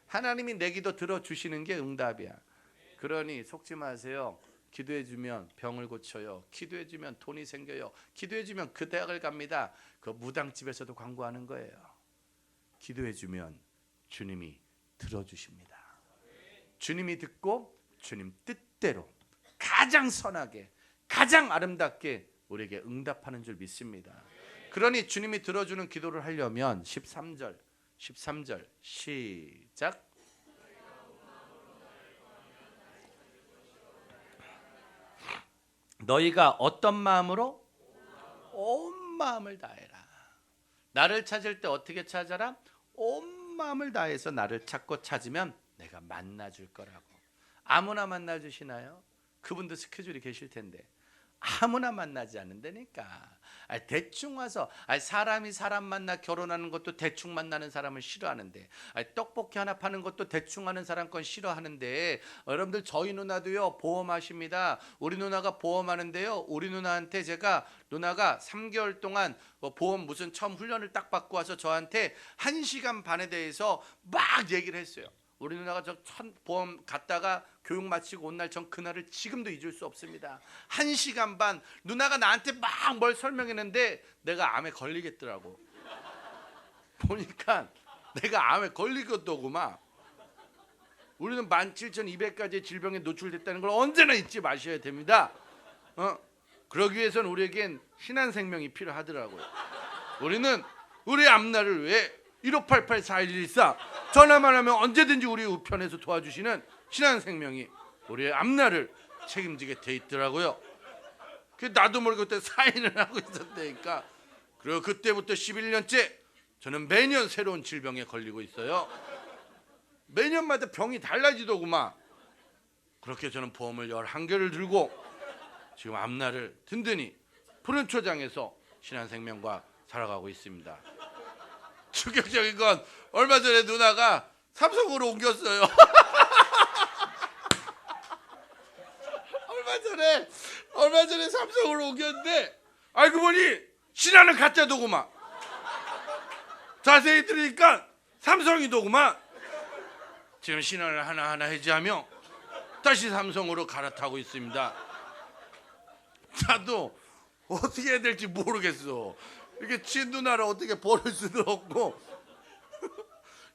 하나님이 내 기도 들어주시는 게 응답이야. 그러니 속지 마세요. 기도해주면 병을 고쳐요. 기도해주면 돈이 생겨요. 기도해주면 그 대학을 갑니다. 그 무당집에서도 광고하는 거예요. 기도해주면 주님이 들어주십니다. 주님이 듣고 주님 뜻대로 가장 선하게, 가장 아름답게 우리에게 응답하는 줄 믿습니다. 그러니 주님이 들어주는 기도를 하려면 13절 시작. 너희가 어떤 마음으로? 온 마음을 다해라. 나를 찾을 때 어떻게 찾아라? 온 마음을 다해서 나를 찾고 찾으면 내가 만나줄 거라고. 아무나 만나주시나요? 그분도 스케줄이 계실 텐데 아무나 만나지 않는다니까. 대충 와서 사람이 사람 만나 결혼하는 것도 대충 만나는 사람을 싫어하는데, 떡볶이 하나 파는 것도 대충 하는 사람 건 싫어하는데, 여러분들 저희 누나도요 보험하십니다. 우리 누나가 보험하는데요, 우리 누나한테 제가, 누나가 3개월 동안 보험 무슨 처음 훈련을 딱 받고 와서 저한테 1시간 반에 대해서 막 얘기를 했어요. 우리 누나가 저 보험 갔다가 교육 마치고 온 날 전 그날을 지금도 잊을 수 없습니다. 1시간 반 누나가 나한테 막 뭘 설명했는데 내가 암에 걸리겠더라고. 보니까 내가 암에 걸리겠더구만. 우리는 17,200가지의 질병에 노출됐다는 걸 언제나 잊지 마셔야 됩니다. 그러기 위해서는 우리에겐 신한생명이 필요하더라고요. 우리는 우리 앞날을 위해 1588-4114 전화만 하면 언제든지 우리 우편에서 도와주시는 신한생명이 우리의 앞날을 책임지게 돼 있더라고요. 나도 모르게 그때 사인을 하고 있었다니까. 그리고 그때부터 11년째 저는 매년 새로운 질병에 걸리고 있어요. 매년마다 병이 달라지더구만. 그렇게 저는 보험을 11개를 들고 지금 앞날을 든든히 푸른 초장에서 신한생명과 살아가고 있습니다. 충격적인 건 얼마 전에 누나가 삼성으로 옮겼어요. 얼마 전에 삼성으로 옮겼는데 알고 보니 신한은 가짜더구만. 자세히 들으니까 삼성이더구만. 지금 신한을 하나하나 해지하며 다시 삼성으로 갈아타고 있습니다. 나도 어떻게 해야 될지 모르겠어. 이렇게 친누나를 어떻게 버릴 수도 없고.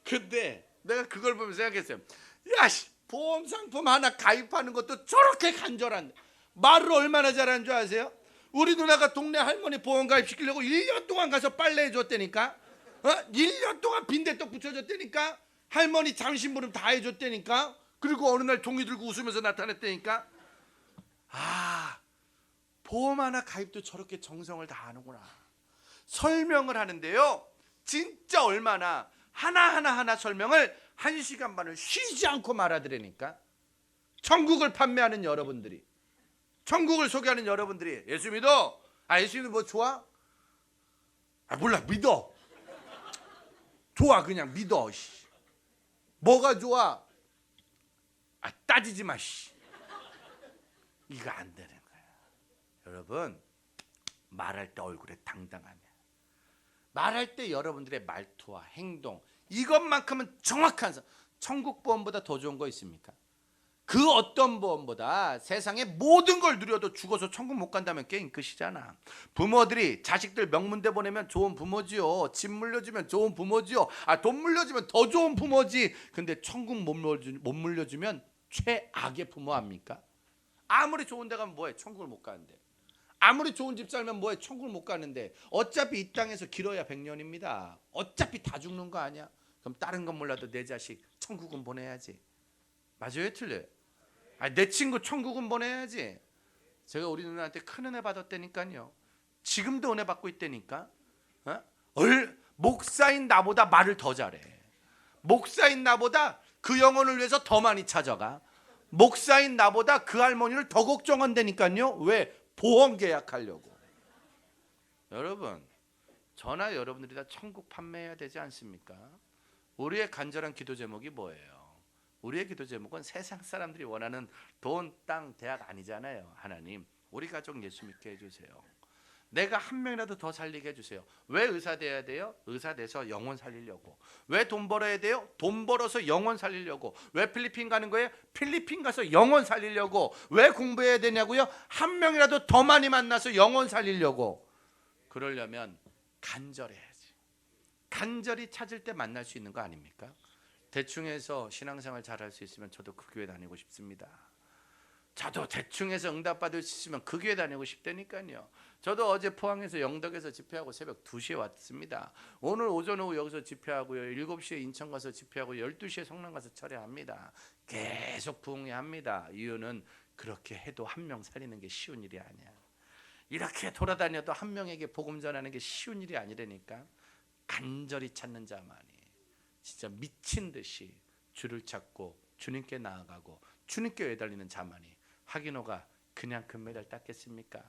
근데 내가 그걸 보면서 생각했어요. 야, 보험 상품 하나 가입하는 것도 저렇게 간절한데 말을 얼마나 잘하는 줄 아세요? 우리 누나가 동네 할머니 보험 가입시키려고 1년 동안 가서 빨래 해줬다니까. 1년 동안 빈대떡 붙여줬다니까. 할머니 잠심부름 다 해줬다니까. 그리고 어느 날 종이 들고 웃으면서 나타났다니까. 보험 하나 가입도 저렇게 정성을 다하는구나. 설명을 하는데요, 진짜 얼마나 하나하나 설명을 1시간 반을 쉬지 않고 말하더라니까. 천국을 판매하는 여러분들이, 천국을 소개하는 여러분들이 예수 믿어? 예수 믿는 뭐 좋아? 몰라, 믿어. 좋아, 그냥 믿어. 뭐가 좋아? 따지지 마. 이거 안 되는 거야. 여러분, 말할 때 얼굴에 당당하면, 말할 때 여러분들의 말투와 행동, 이것만큼은 정확한, 천국 보험보다 더 좋은 거 있습니까? 그 어떤 보험보다 세상의 모든 걸 누려도 죽어서 천국 못 간다면 게임 끝이잖아. 부모들이 자식들 명문대 보내면 좋은 부모지요. 집 물려주면 좋은 부모지요. 돈 물려주면 더 좋은 부모지. 근데 천국 못 물려주면 최악의 부모 아닙니까? 아무리 좋은 데 가면 뭐해? 천국을 못 가는데. 아무리 좋은 집 살면 뭐해? 천국을 못 가는데. 어차피 이 땅에서 길어야 100년입니다. 어차피 다 죽는 거 아니야? 그럼 다른 건 몰라도 내 자식 천국은 보내야지. 맞아요? 틀려요? 내 친구 천국은 보내야지. 제가 우리 누나한테 큰 은혜 받았다니까요. 지금도 은혜 받고 있다니까. 목사인 나보다 말을 더 잘해. 목사인 나보다 그 영혼을 위해서 더 많이 찾아가. 목사인 나보다 그 할머니를 더 걱정한다니까요. 왜? 보험 계약하려고. 여러분, 저나 여러분들이 다 천국 판매해야 되지 않습니까? 우리의 간절한 기도 제목이 뭐예요? 우리의 기도 제목은 세상 사람들이 원하는 돈, 땅, 대학 아니잖아요. 하나님, 우리 가족 예수 믿게 해주세요. 내가 한 명이라도 더 살리게 해주세요. 왜 의사 돼야 돼요? 의사 돼서 영혼 살리려고. 왜 돈 벌어야 돼요? 돈 벌어서 영혼 살리려고. 왜 필리핀 가는 거예요? 필리핀 가서 영혼 살리려고. 왜 공부해야 되냐고요? 한 명이라도 더 많이 만나서 영혼 살리려고. 그러려면 간절해야지. 간절히 찾을 때 만날 수 있는 거 아닙니까? 대충 해서 신앙생활 잘할 수 있으면 저도 그 교회 다니고 싶습니다. 저도 대충 해서 응답받을 수 있으면 그 교회 다니고 싶다니까요. 저도 어제 포항에서 영덕에서 집회하고 새벽 2시에 왔습니다. 오늘 오전 오후 여기서 집회하고요. 7시에 인천 가서 집회하고 12시에 성남 가서 철회합니다. 계속 부흥회합니다. 이유는 그렇게 해도 한 명 살리는 게 쉬운 일이 아니야. 이렇게 돌아다녀도 한 명에게 복음 전하는 게 쉬운 일이 아니라니까. 간절히 찾는 자만이 진짜 미친 듯이 주를 찾고 주님께 나아가고 주님께 매달리는 자만이 하기노가 그냥 금메달 땄겠습니까?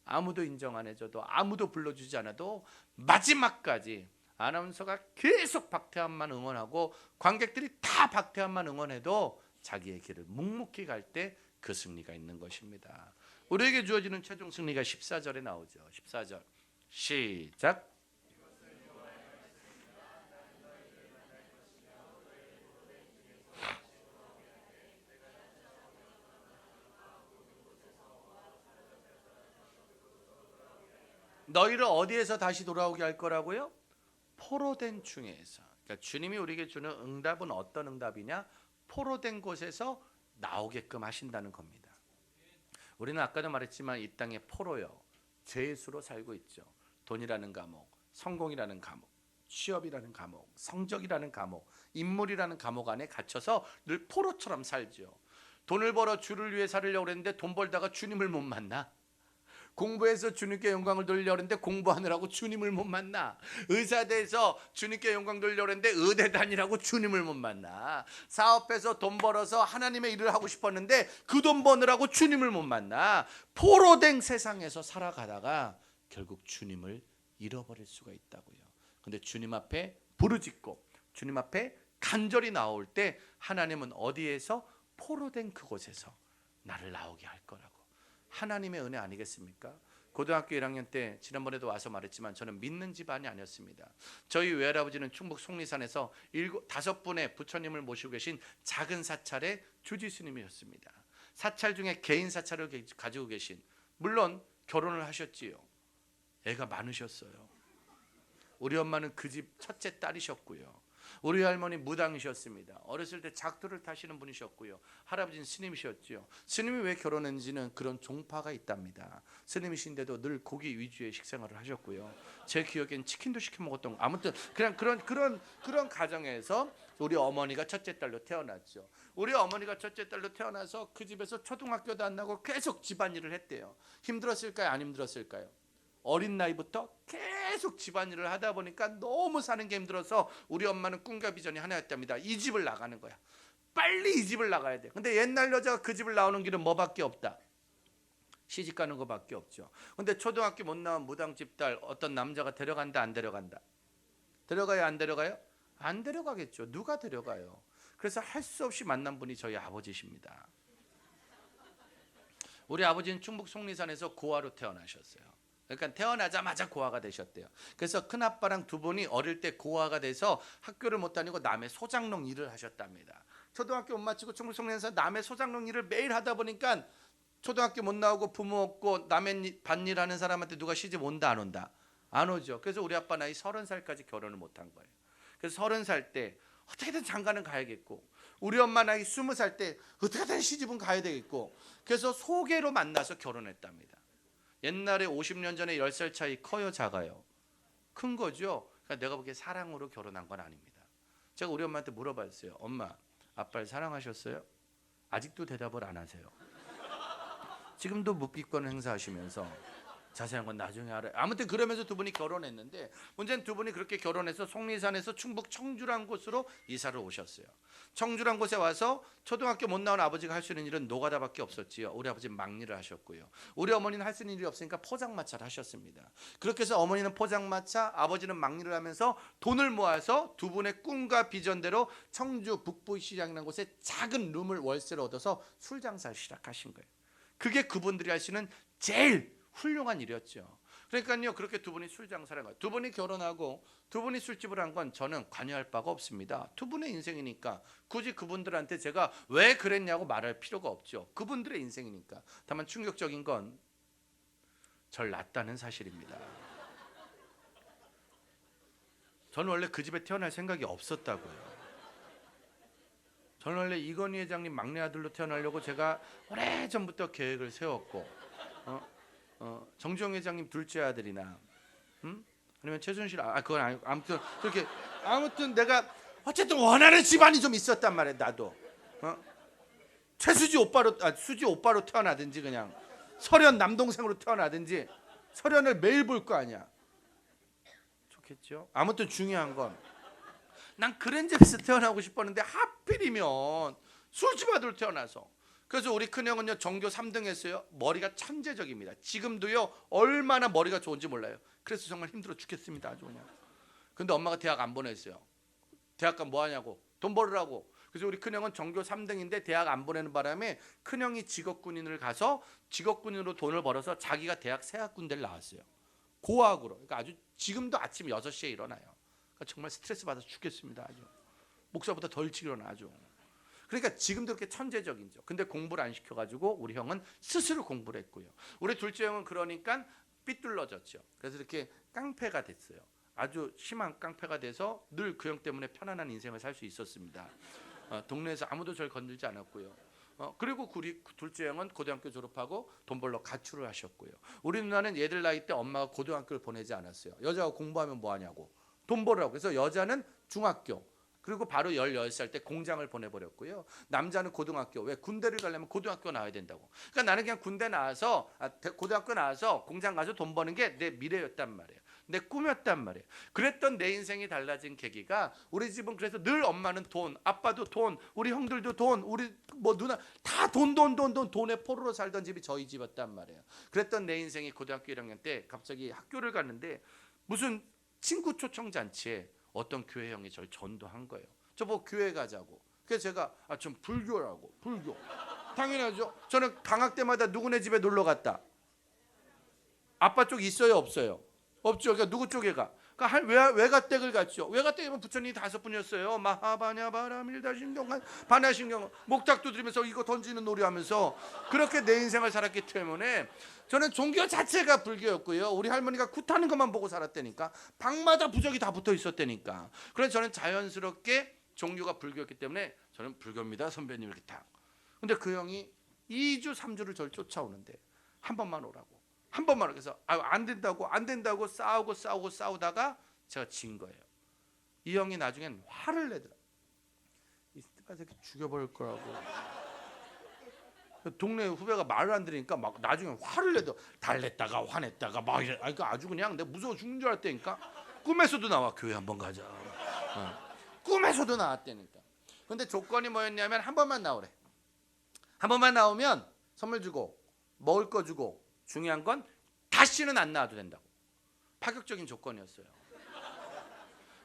아무도 인정 안 해줘도 아무도 불러주지 않아도 마지막까지 아나운서가 계속 박태환만 응원하고 관객들이 다 박태환만 응원해도 자기의 길을 묵묵히 갈 때 그 승리가 있는 것입니다. 우리에게 주어지는 최종 승리가 14절에 나오죠. 14절 시작. 너희를 어디에서 다시 돌아오게 할 거라고요? 포로된 중에서. 그러니까 주님이 우리에게 주는 응답은 어떤 응답이냐? 포로된 곳에서 나오게끔 하신다는 겁니다. 우리는 아까도 말했지만 이 땅에 포로요, 죄의 수로 살고 있죠. 돈이라는 감옥, 성공이라는 감옥, 취업이라는 감옥, 성적이라는 감옥, 인물이라는 감옥 안에 갇혀서 늘 포로처럼 살죠. 돈을 벌어 주를 위해 살으려고 했는데 돈 벌다가 주님을 못 만나. 공부해서 주님께 영광을 돌리려고 했는데 공부하느라고 주님을 못 만나. 의사 돼서 주님께 영광 돌리려고 했는데 의대 다니라고 주님을 못 만나. 사업해서 돈 벌어서 하나님의 일을 하고 싶었는데 그 돈 버느라고 주님을 못 만나. 포로된 세상에서 살아가다가 결국 주님을 잃어버릴 수가 있다고요. 근데 주님 앞에 부르짖고 주님 앞에 간절히 나올 때 하나님은 어디에서? 포로된 그곳에서 나를 나오게 할 거라고. 하나님의 은혜 아니겠습니까? 고등학교 1학년 때 지난번에도 와서 말했지만 저는 믿는 집안이 아니었습니다. 저희 외할아버지는 충북 속리산에서 5분의 부처님을 모시고 계신 작은 사찰의 주지스님이셨습니다. 사찰 중에 개인 사찰을 가지고 계신, 물론 결혼을 하셨지요. 애가 많으셨어요. 우리 엄마는 그 집 첫째 딸이셨고요. 우리 할머니 무당이셨습니다. 어렸을 때 작두를 타시는 분이셨고요. 할아버지는 스님이셨죠. 스님이 왜 결혼했는지는 그런 종파가 있답니다. 스님이신데도 늘 고기 위주의 식생활을 하셨고요. 제 기억엔 치킨도 시켜 먹었던 거. 아무튼 그냥 그런 가정에서 우리 어머니가 첫째 딸로 태어났죠. 우리 어머니가 첫째 딸로 태어나서 그 집에서 초등학교도 안 나고 계속 집안일을 했대요. 힘들었을까요? 안 힘들었을까요? 어린 나이부터 계속 집안일을 하다 보니까 너무 사는 게 힘들어서 우리 엄마는 꿈과 비전이 하나였답니다. 이 집을 나가는 거야. 빨리 이 집을 나가야 돼. 근데 옛날 여자가 그 집을 나오는 길은 뭐밖에 없다? 시집 가는 거밖에 없죠. 근데 초등학교 못 나온 무당집 딸 어떤 남자가 데려간다, 안 데려간다? 데려가요, 안 데려가요? 안 데려가겠죠. 누가 데려가요? 그래서 할 수 없이 만난 분이 저희 아버지십니다. 우리 아버지는 충북 속리산에서 고아로 태어나셨어요. 그러니까 태어나자마자 고아가 되셨대요. 그래서 큰아빠랑 두 분이 어릴 때 고아가 돼서 학교를 못 다니고 남의 소장농 일을 하셨답니다. 초등학교 못 마치고 충북 속리산에서 남의 소장농 일을 매일 하다 보니까 초등학교 못 나오고 부모 없고 남의 밭일 하는 사람한테 누가 시집 온다 안 온다? 안 오죠. 그래서 우리 아빠 나이 30살까지 결혼을 못 한 거예요. 그래서 30살 때 어떻게든 장가는 가야겠고, 우리 엄마 나이 20살 때 어떻게든 시집은 가야 되겠고, 그래서 소개로 만나서 결혼했답니다. 옛날에 50년 전에 10살 차이 커요, 작아요? 큰 거죠. 그러니까 내가 보기에 사랑으로 결혼한 건 아닙니다. 제가 우리 엄마한테 물어봤어요. 엄마, 아빠를 사랑하셨어요? 아직도 대답을 안 하세요. 지금도 묵비권 행사하시면서 자세한 건 나중에 알아요. 아무튼 그러면서 두 분이 결혼했는데 문제는 두 분이 그렇게 결혼해서 속리산에서 충북 청주란 곳으로 이사를 오셨어요. 청주란 곳에 와서 초등학교 못 나온 아버지가 할 수 있는 일은 노가다밖에 없었지요. 우리 아버지 막일을 하셨고요. 우리 어머니는 할 수 있는 일이 없으니까 포장마차를 하셨습니다. 그렇게 해서 어머니는 포장마차, 아버지는 막일을 하면서 돈을 모아서 두 분의 꿈과 비전대로 청주 북부시장이라는 곳에 작은 룸을 월세로 얻어서 술 장사를 시작하신 거예요. 그게 그분들이 할 수 있는 제일 훌륭한 일이었죠. 그러니까요, 그렇게 두 분이 술 장사를 한 거예요. 두 분이 결혼하고 두 분이 술집을 한 건 저는 관여할 바가 없습니다. 두 분의 인생이니까 굳이 그분들한테 제가 왜 그랬냐고 말할 필요가 없죠. 그분들의 인생이니까. 다만 충격적인 건 절 낳았다는 사실입니다. 저는 원래 그 집에 태어날 생각이 없었다고요. 저는 원래 이건희 회장님 막내 아들로 태어나려고 제가 오래전부터 계획을 세웠고 정주영 회장님 둘째 아들이나 아니면 최순실 그건 아니고 아무튼 그렇게 아무튼 내가 어쨌든 원하는 집안이 좀 있었단 말이야. 나도 최수지 오빠로 수지 오빠로 태어나든지 그냥 설현 남동생으로 태어나든지 설현을 매일 볼 거 아니야. 좋겠죠. 아무튼 중요한 건 난 그런 집에서 태어나고 싶었는데 하필이면 술집 아들로 태어나서. 그래서 우리 큰형은요 전교 3등 했어요. 머리가 천재적입니다. 지금도요 얼마나 머리가 좋은지 몰라요. 그래서 정말 힘들어 죽겠습니다. 아주 그냥. 근데 엄마가 대학 안 보냈어요. 대학 가면 뭐 하냐고. 돈 벌으라고. 그래서 우리 큰형은 전교 3등인데 대학 안 보내는 바람에 큰형이 직업군인을 가서 직업군인으로 돈을 벌어서 자기가 대학 세학군대를 나왔어요. 고학으로. 그러니까 아주 지금도 아침 6시에 일어나요. 그러니까 정말 스트레스 받아서 죽겠습니다. 아주. 목사보다 더 일찍 일어나 아주. 그러니까 지금도 그렇게 천재적이죠. 근데 공부를 안 시켜가지고 우리 형은 스스로 공부를 했고요. 우리 둘째 형은 그러니까 삐뚤러졌죠. 그래서 이렇게 깡패가 됐어요. 아주 심한 깡패가 돼서 늘 그 형 때문에 편안한 인생을 살 수 있었습니다. 동네에서 아무도 절 건들지 않았고요. 그리고 우리 둘째 형은 고등학교 졸업하고 돈 벌러 가출을 하셨고요. 우리 누나는 얘들 나이 때 엄마가 고등학교를 보내지 않았어요. 여자가 공부하면 뭐 하냐고. 돈 벌으라고. 그래서 여자는 중학교. 그리고 바로 18살 때 공장을 보내버렸고요. 남자는 고등학교. 왜? 군대를 가려면 고등학교 나와야 된다고. 그러니까 나는 그냥 군대 나와서 고등학교 나와서 공장 가서 돈 버는 게 내 미래였단 말이에요. 내 꿈이었단 말이에요. 그랬던 내 인생이 달라진 계기가 우리 집은 그래서 늘 엄마는 돈, 아빠도 돈, 우리 형들도 돈, 우리 뭐 누나 다 돈에 포로로 살던 집이 저희 집이었단 말이에요. 그랬던 내 인생이 고등학교 1학년 때 갑자기 학교를 갔는데 무슨 친구 초청 잔치에 어떤 교회 형이 저를 전도한 거예요. 저보고 교회 가자고. 그래서 제가 전 불교라고. 불교. 당연하죠. 저는 방학 때마다 누구네 집에 놀러 갔다. 아빠 쪽 있어요 없어요? 없죠. 그러니까 누구 쪽에 가? 그러니까 외가댁을 갔죠. 외가댁이면 부처님이 5분이었어요. 마하바냐 바라밀다신경 반야신경 목탁 두드리면서 이거 던지는 놀이 하면서 그렇게 내 인생을 살았기 때문에 저는 종교 자체가 불교였고요. 우리 할머니가 굿하는 것만 보고 살았다니까. 방마다 부적이 다 붙어 있었다니까. 그래서 저는 자연스럽게 종교가 불교였기 때문에 저는 불교입니다 선배님 이렇게 딱. 근데 그 형이 2주 3주를 저를 쫓아오는데 한 번만 오라고. 한 번만. 그래서 안 된다고 싸우다가 제가 진 거예요. 이 형이 나중엔 화를 내더라. 이 새끼 죽여버릴 거라고. 동네 후배가 말을 안 들으니까 막 나중에 화를 내더. 달랬다가 화냈다가 막 이래. 그러니까 아주 그냥 내가 무서워 죽는 줄 알았다니까. 꿈에서도 나와. 교회 한번 가자. 꿈에서도 나왔다니까. 근데 조건이 뭐였냐면 한 번만 나오래. 한 번만 나오면 선물 주고 먹을 거 주고 중요한 건 다시는 안 나와도 된다고. 파격적인 조건이었어요.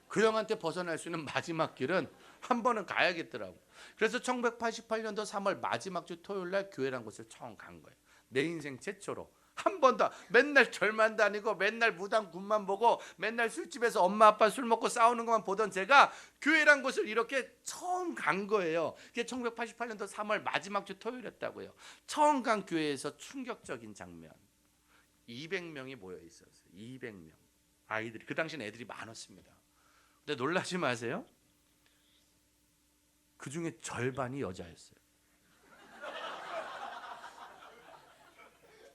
그 형한테 벗어날 수 있는 마지막 길은 한 번은 가야겠더라고. 그래서 1988년도 3월 마지막 주 토요일 날 교회란 곳을 처음 간 거예요. 내 인생 최초로. 한 번도 맨날 절만 다니고 맨날 무당 군만 보고 맨날 술집에서 엄마 아빠 술 먹고 싸우는 것만 보던 제가 교회란 곳을 이렇게 처음 간 거예요. 그게 1988년도 3월 마지막 주 토요일이었다고요. 처음 간 교회에서 충격적인 장면. 200명이 모여 있었어요. 200명. 아이들이. 그 당시는 애들이 많았습니다. 근데 놀라지 마세요. 그 중에 절반이 여자였어요.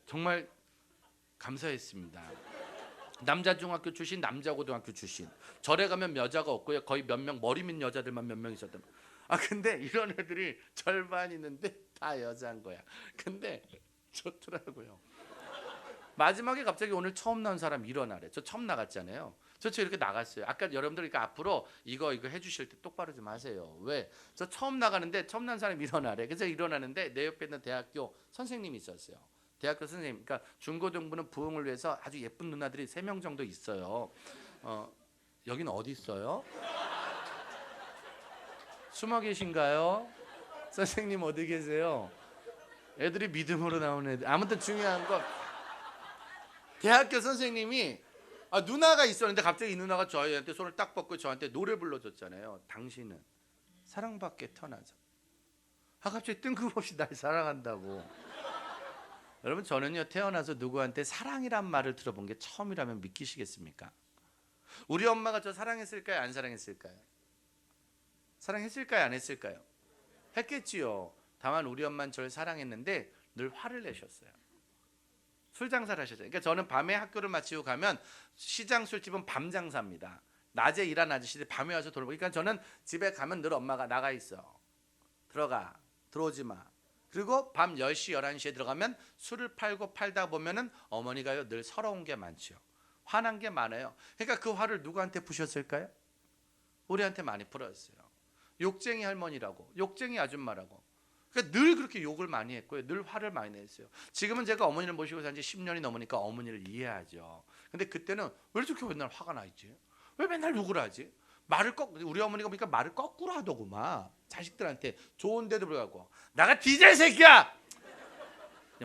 정말 감사했습니다. 남자 중학교 출신, 남자 고등학교 출신. 절에 가면 여자가 없고요. 거의 몇 명 머리 민 여자들만 몇 명 있었던. 근데 이런 애들이 절반 있는데 다 여자인 거야. 근데 좋더라고요. 마지막에 갑자기 오늘 처음 나온 사람 일어나래. 저 처음 나갔잖아요. 저 이렇게 나갔어요. 아까 여러분들 그러니까 앞으로 이거 해주실 때 똑바로 좀 하세요. 왜? 저 처음 나가는데 처음 난 사람이 일어나래. 그래서 일어나는데 내 옆에 있는 대학교 선생님이 있었어요. 대학교 선생님, 그러니까 중고등부는 부흥을 위해서 아주 예쁜 누나들이 3명 정도 있어요. 여기는 어디 있어요? 숨어 계신가요? 선생님 어디 계세요? 애들이 믿음으로 나오는 애들. 아무튼 중요한 건 대학교 선생님이 누나가 있었는데 갑자기 이 누나가 저희한테 손을 딱 뻗고 저한테 노래 불러줬잖아요. 당신은 사랑받게 태어나서. 갑자기 뜬금없이 날 사랑한다고. 여러분 저는요 태어나서 누구한테 사랑이란 말을 들어본 게 처음이라면 믿기시겠습니까? 우리 엄마가 저 사랑했을까요? 안 사랑했을까요? 사랑했을까요? 안 했을까요? 했겠지요. 다만 우리 엄마는 저를 사랑했는데 늘 화를 내셨어요. 술 장사를 하셨어요. 그러니까 저는 밤에 학교를 마치고 가면 시장 술집은 밤 장사입니다. 낮에 일하는 아저씨들이 밤에 와서 돌아보니까 그러니까 저는 집에 가면 늘 엄마가 나가 있어. 들어오지 마. 그리고 밤 10시, 11시에 들어가면 술을 팔고 팔다 보면은 어머니가요 늘 서러운 게 많죠. 화난 게 많아요. 그러니까 그 화를 누구한테 푸셨을까요? 우리한테 많이 풀었어요. 욕쟁이 할머니라고, 욕쟁이 아줌마라고. 그러니까 늘 그렇게 욕을 많이 했고요. 늘 화를 많이 냈어요. 지금은 제가 어머니를 모시고 산 지 10년이 넘으니까 어머니를 이해하죠. 근데 그때는 왜 이렇게 맨날 화가 나 있지? 왜 맨날 욕을 하지? 우리 어머니가 보니까 말을 거꾸로 하더구만. 자식들한테 좋은데도 불구하고 나가 뒤져 이 새끼야.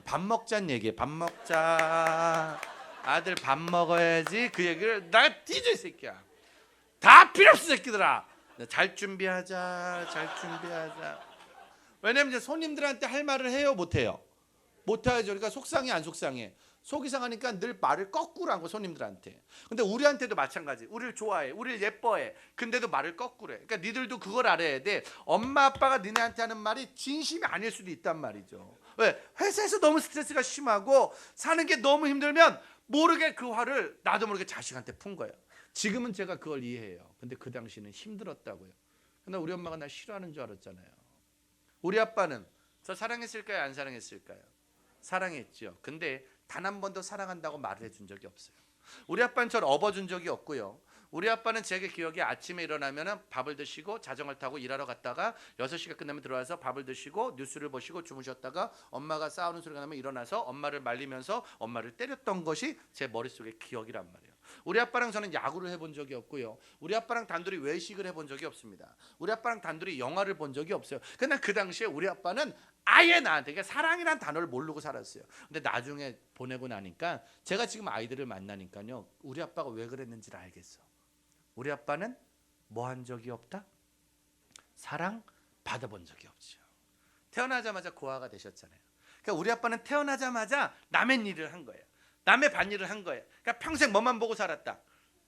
밥 먹자는 얘기해. 밥 먹자. 아들 밥 먹어야지. 그 얘기를 나가 뒤져 이 새끼야. 다 필요 없어 새끼들아. 잘 준비하자. 왜냐면 이제 손님들한테 할 말을 해요, 못 해요? 못 하죠. 그러니까 속상해 안 속상해? 속이 상하니까 늘 말을 거꾸로 하고 손님들한테. 근데 우리한테도 마찬가지. 우리를 좋아해, 우리를 예뻐해. 근데도 말을 거꾸로 해. 그러니까 니들도 그걸 알아야 돼. 엄마 아빠가 니네한테 하는 말이 진심이 아닐 수도 있단 말이죠. 왜? 회사에서 너무 스트레스가 심하고 사는 게 너무 힘들면 모르게 그 화를 나도 모르게 자식한테 푼 거예요. 지금은 제가 그걸 이해해요. 근데 그 당시는 힘들었다고요. 근데 우리 엄마가 날 싫어하는 줄 알았잖아요. 우리 아빠는 저 사랑했을까요? 안 사랑했을까요? 사랑했죠. 근데 단 한 번도 사랑한다고 말을 해준 적이 없어요. 우리 아빠는 저를 업어준 적이 없고요. 우리 아빠는 제게 기억에 아침에 일어나면 밥을 드시고 자전거를 타고 일하러 갔다가 6시가 끝나면 들어와서 밥을 드시고 뉴스를 보시고 주무셨다가 엄마가 싸우는 소리가 나면 일어나서 엄마를 말리면서 엄마를 때렸던 것이 제 머릿속에 기억이란 말이에요. 우리 아빠랑 저는 야구를 해본 적이 없고요. 우리 아빠랑 단둘이 외식을 해본 적이 없습니다. 우리 아빠랑 단둘이 영화를 본 적이 없어요. 근데 그 당시에 우리 아빠는 아예 나한테 그러니까 사랑이란 단어를 모르고 살았어요. 근데 나중에 보내고 나니까 제가 지금 아이들을 만나니까요. 우리 아빠가 왜 그랬는지를 알겠어. 우리 아빠는 뭐 한 적이 없다? 사랑 받아본 적이 없죠. 태어나자마자 고아가 되셨잖아요. 그러니까 우리 아빠는 태어나자마자 남의 일을 한 거예요. 남의 밭일을 한 거예요. 그러니까 평생 뭐만 보고 살았다.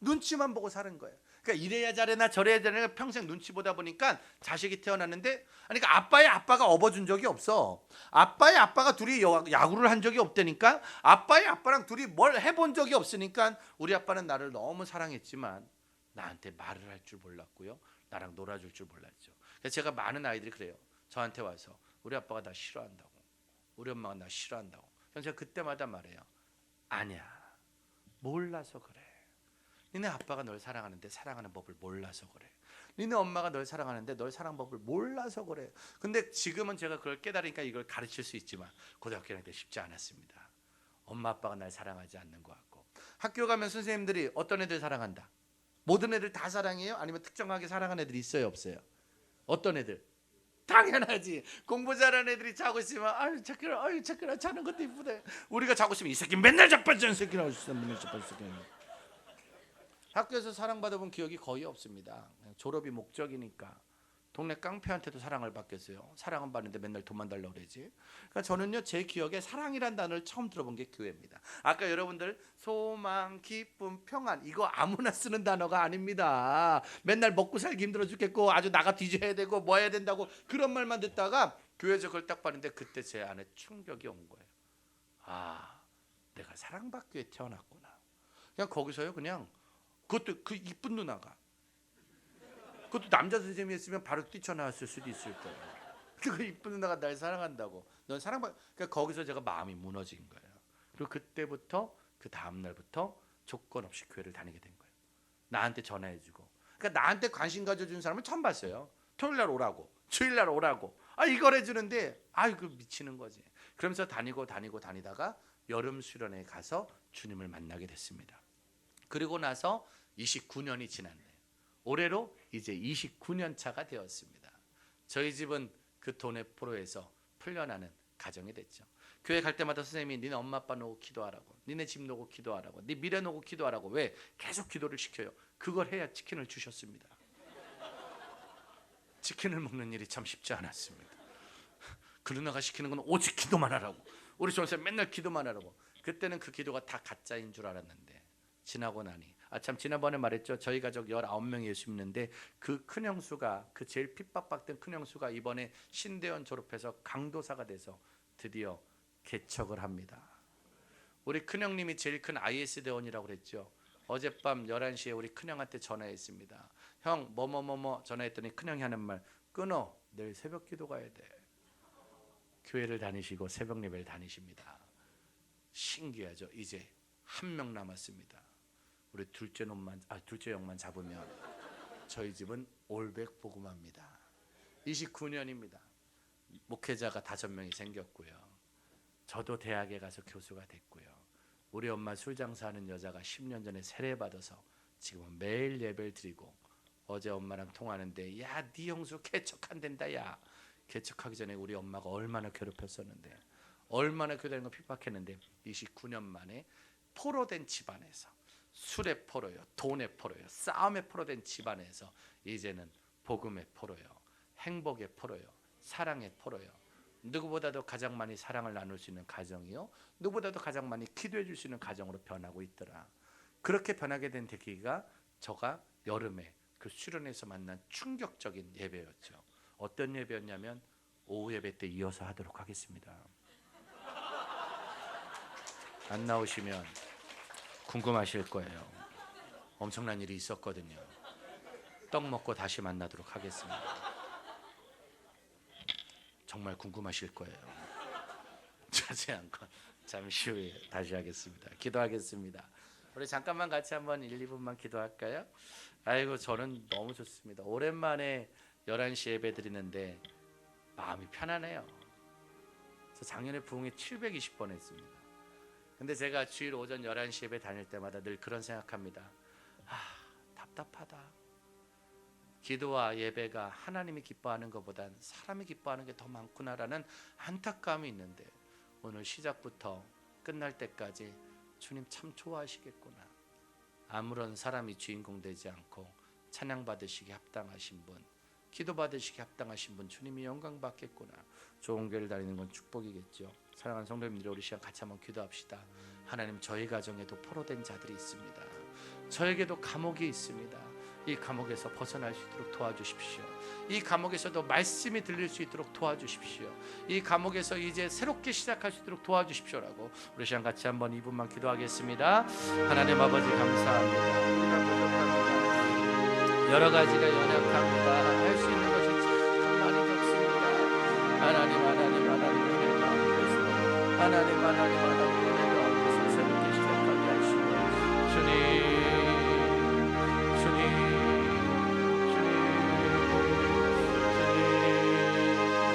눈치만 보고 사는 거예요. 그러니까 이래야 잘해나 저래야 잘해나 평생 눈치 보다 보니까 자식이 태어났는데 그러니까 아빠의 아빠가 업어준 적이 없어. 아빠의 아빠가 둘이 야구를 한 적이 없다니까. 아빠의 아빠랑 둘이 뭘 해본 적이 없으니까 우리 아빠는 나를 너무 사랑했지만 나한테 말을 할 줄 몰랐고요. 나랑 놀아줄 줄 몰랐죠. 그래서 제가 많은 아이들이 그래요. 저한테 와서 우리 아빠가 나 싫어한다고. 우리 엄마가 나 싫어한다고. 그래서 제가 그때마다 말해요. 아니야. 몰라서 그래. 니네 아빠가 널 사랑하는데 사랑하는 법을 몰라서 그래. 니네 엄마가 널 사랑하는데 널 사랑하는 법을 몰라서 그래. 근데 지금은 제가 그걸 깨달으니까 이걸 가르칠 수 있지만 고등학교 다닐 때 쉽지 않았습니다. 엄마 아빠가 날 사랑하지 않는 것 같고. 학교 가면 선생님들이 어떤 애들 사랑한다? 모든 애들 다 사랑해요? 아니면 특정하게 사랑하는 애들이 있어요? 없어요? 어떤 애들? 당연하지. 공부 잘하는 애들이 자고 있으면 아유 착해라 자는 것도 이쁘다. 우리가 자고 있으면 이 새끼 맨날 자빠지는 새끼라고 맨날 자빠지는 새끼. 학교에서 사랑받아본 기억이 거의 없습니다. 졸업이 목적이니까. 동네 깡패한테도 사랑을 받겠어요. 사랑은 받는데 맨날 돈만 달라고 그러지. 그러니까 저는요 제 기억에 사랑이란 단어를 처음 들어본 게 교회입니다. 아까 여러분들 소망, 기쁨, 평안 이거 아무나 쓰는 단어가 아닙니다. 맨날 먹고 살기 힘들어 죽겠고 아주 나가 뒤져야 되고 뭐 해야 된다고 그런 말만 듣다가 교회에서 그걸 딱 봤는데 그때 제 안에 충격이 온 거예요. 아, 내가 사랑받기 위해 태어났구나. 그냥 거기서요 그냥 그것도 그 이쁜 누나가 그것도 남자 선생님이었으면 바로 뛰쳐나왔을 수도 있을 거예요. 그 이쁜 누나가 날 사랑한다고. 넌 사랑받. 그러니까 거기서 제가 마음이 무너진 거예요. 그리고 그때부터 그 다음 날부터 조건 없이 교회를 다니게 된 거예요. 나한테 전화해주고. 그러니까 나한테 관심 가져준 사람은 처음 봤어요. 토요일날 오라고, 주일날 오라고. 이걸 해주는데 그 미치는 거지. 그러면서 다니다가 여름 수련회에 가서 주님을 만나게 됐습니다. 그리고 나서 29년이 지났네요. 올해로 이제 29년 차가 되었습니다. 저희 집은 그 돈의 포로에서 풀려나는 가정이 됐죠. 교회 갈 때마다 선생님이 니네 엄마 아빠 놓고 기도하라고, 니네 집 놓고 기도하라고, 네 미래 놓고 기도하라고. 왜? 계속 기도를 시켜요. 그걸 해야 치킨을 주셨습니다. 치킨을 먹는 일이 참 쉽지 않았습니다. 그 누나가 시키는 건 오직 기도만 하라고, 우리 선생님 맨날 기도만 하라고. 그때는 그 기도가 다 가짜인 줄 알았는데 지나고 나니 참 지난번에 말했죠. 저희 가족 19명이 예수 믿는데 그 큰형수가, 그 제일 핍박받던 큰형수가 이번에 신대원 졸업해서 강도사가 돼서 드디어 개척을 합니다. 우리 큰형님이 제일 큰 IS 대원이라고 그랬죠. 어젯밤 11시에 우리 큰형한테 전화했습니다. 형 뭐뭐뭐뭐 전화했더니 큰형이 하는 말, 끊어, 내일 새벽 기도 가야 돼. 교회를 다니시고 새벽 예배를 다니십니다. 신기하죠. 이제 한 명 남았습니다. 우리 둘째 형만 잡으면 저희 집은 올백 복음합니다. 29년입니다. 목회자가 5명이 생겼고요. 저도 대학에 가서 교수가 됐고요. 우리 엄마 술 장사하는 여자가 10년 전에 세례받아서 지금은 매일 예배를 드리고, 어제 엄마랑 통화하는데 야, 네 형수 개척한댄다. 야, 개척하기 전에 우리 엄마가 얼마나 괴롭혔었는데, 얼마나 교단과 핍박했는데 29년 만에 포로된 집안에서, 술의 포로요, 돈의 포로요, 싸움의 포로된 집안에서 이제는 복음의 포로요, 행복의 포로요, 사랑의 포로요. 누구보다도 가장 많이 사랑을 나눌 수 있는 가정이요, 누구보다도 가장 많이 기도해 줄 수 있는 가정으로 변하고 있더라. 그렇게 변하게 된 계기가 저가 여름에 그 수련회에서 만난 충격적인 예배였죠. 어떤 예배였냐면 오후 예배 때 이어서 하도록 하겠습니다. 안 나오시면 궁금하실 거예요. 엄청난 일이 있었거든요. 떡 먹고 다시 만나도록 하겠습니다. 정말 궁금하실 거예요. 자세한 건 잠시 후에 다시 하겠습니다. 기도하겠습니다. 우리 잠깐만 같이 한번 1, 2분만 기도할까요? 아이고, 저는 너무 좋습니다. 오랜만에 11시 예배 드리는데 마음이 편하네요. 저 작년에 부흥회 720번 했습니다. 근데 제가 주일 오전 11시 예배 다닐 때마다 늘 그런 생각합니다. 답답하다. 기도와 예배가 하나님이 기뻐하는 것보단 사람이 기뻐하는 게 더 많구나라는 안타까움이 있는데, 오늘 시작부터 끝날 때까지 주님 참 좋아하시겠구나. 아무런 사람이 주인공 되지 않고 찬양 받으시기 합당하신 분, 기도 받으시기 합당하신 분, 주님이 영광 받겠구나. 좋은 교회를 다니는 건 축복이겠죠. 사랑하는 성도님들이 우리 시간 같이 한번 기도합시다. 하나님, 저희 가정에도 포로된 자들이 있습니다. 저에게도 감옥이 있습니다. 이 감옥에서 벗어날 수 있도록 도와주십시오. 이 감옥에서도 말씀이 들릴 수 있도록 도와주십시오. 이 감옥에서 이제 새롭게 시작할 수 있도록 도와주십시오라고 우리 시간 같이 한번 2분만 기도하겠습니다. 하나님 아버지, 감사합니다. 우리가 부족합니다. 여러 가지가 연약합니다. 할 수 있는 것이 참 많이 적습니다. 하나님 은혜 가운데서, 하나님 은혜 가운데서 새롭게 시작하게 하시고, 주님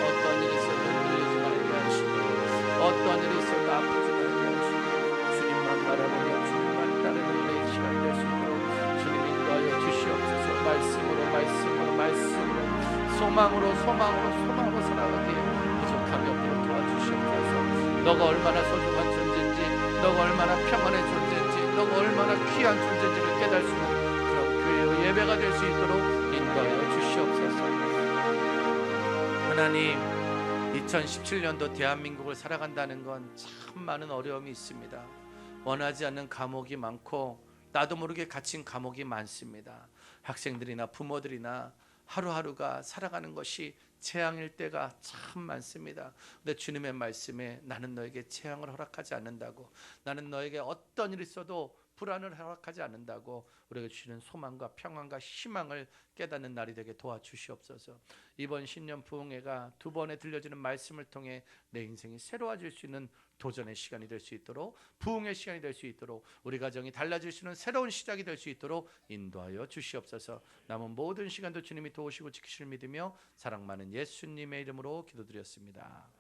어떤 일이 있어도 흔들리지 말게 하시고, 어떤 일이 있어도 아프지 말게 하시고, 주님만 바라보며 주님만 따르는 우리의 시간 될 수 있도록 주님 인도하여 주시옵소서. 말씀으로 소망으로 살아가기에 부족함이 없도록 도와주시옵소서. 너가 얼마나 소중한 존재인지, 너가 얼마나 평안의 존재인지, 너가 얼마나 귀한 존재인지를 깨달을 수 있는 그런 교회의 예배가 될 수 있도록 인도하여 주시옵소서. 하나님, 2017년도 대한민국을 살아간다는 건 참 많은 어려움이 있습니다. 원하지 않는 감옥이 많고 나도 모르게 갇힌 감옥이 많습니다. 학생들이나 부모들이나 하루하루가 살아가는 것이 재앙일 때가 참 많습니다. 근데 주님의 말씀에 나는 너에게 재앙을 허락하지 않는다고, 나는 너에게 어떤 일이 있어도 불안을 허락하지 않는다고 우리에게 주시는 소망과 평안과 희망을 깨닫는 날이 되게 도와주시옵소서. 이번 신년 부흥회가 두 번에 들려지는 말씀을 통해 내 인생이 새로워질 수 있는 도전의 시간이 될 수 있도록, 부흥의 시간이 될 수 있도록, 우리 가정이 달라질 수 있는 새로운 시작이 될 수 있도록 인도하여 주시옵소서. 남은 모든 시간도 주님이 도우시고 지키시를 믿으며 사랑 많은 예수님의 이름으로 기도드렸습니다.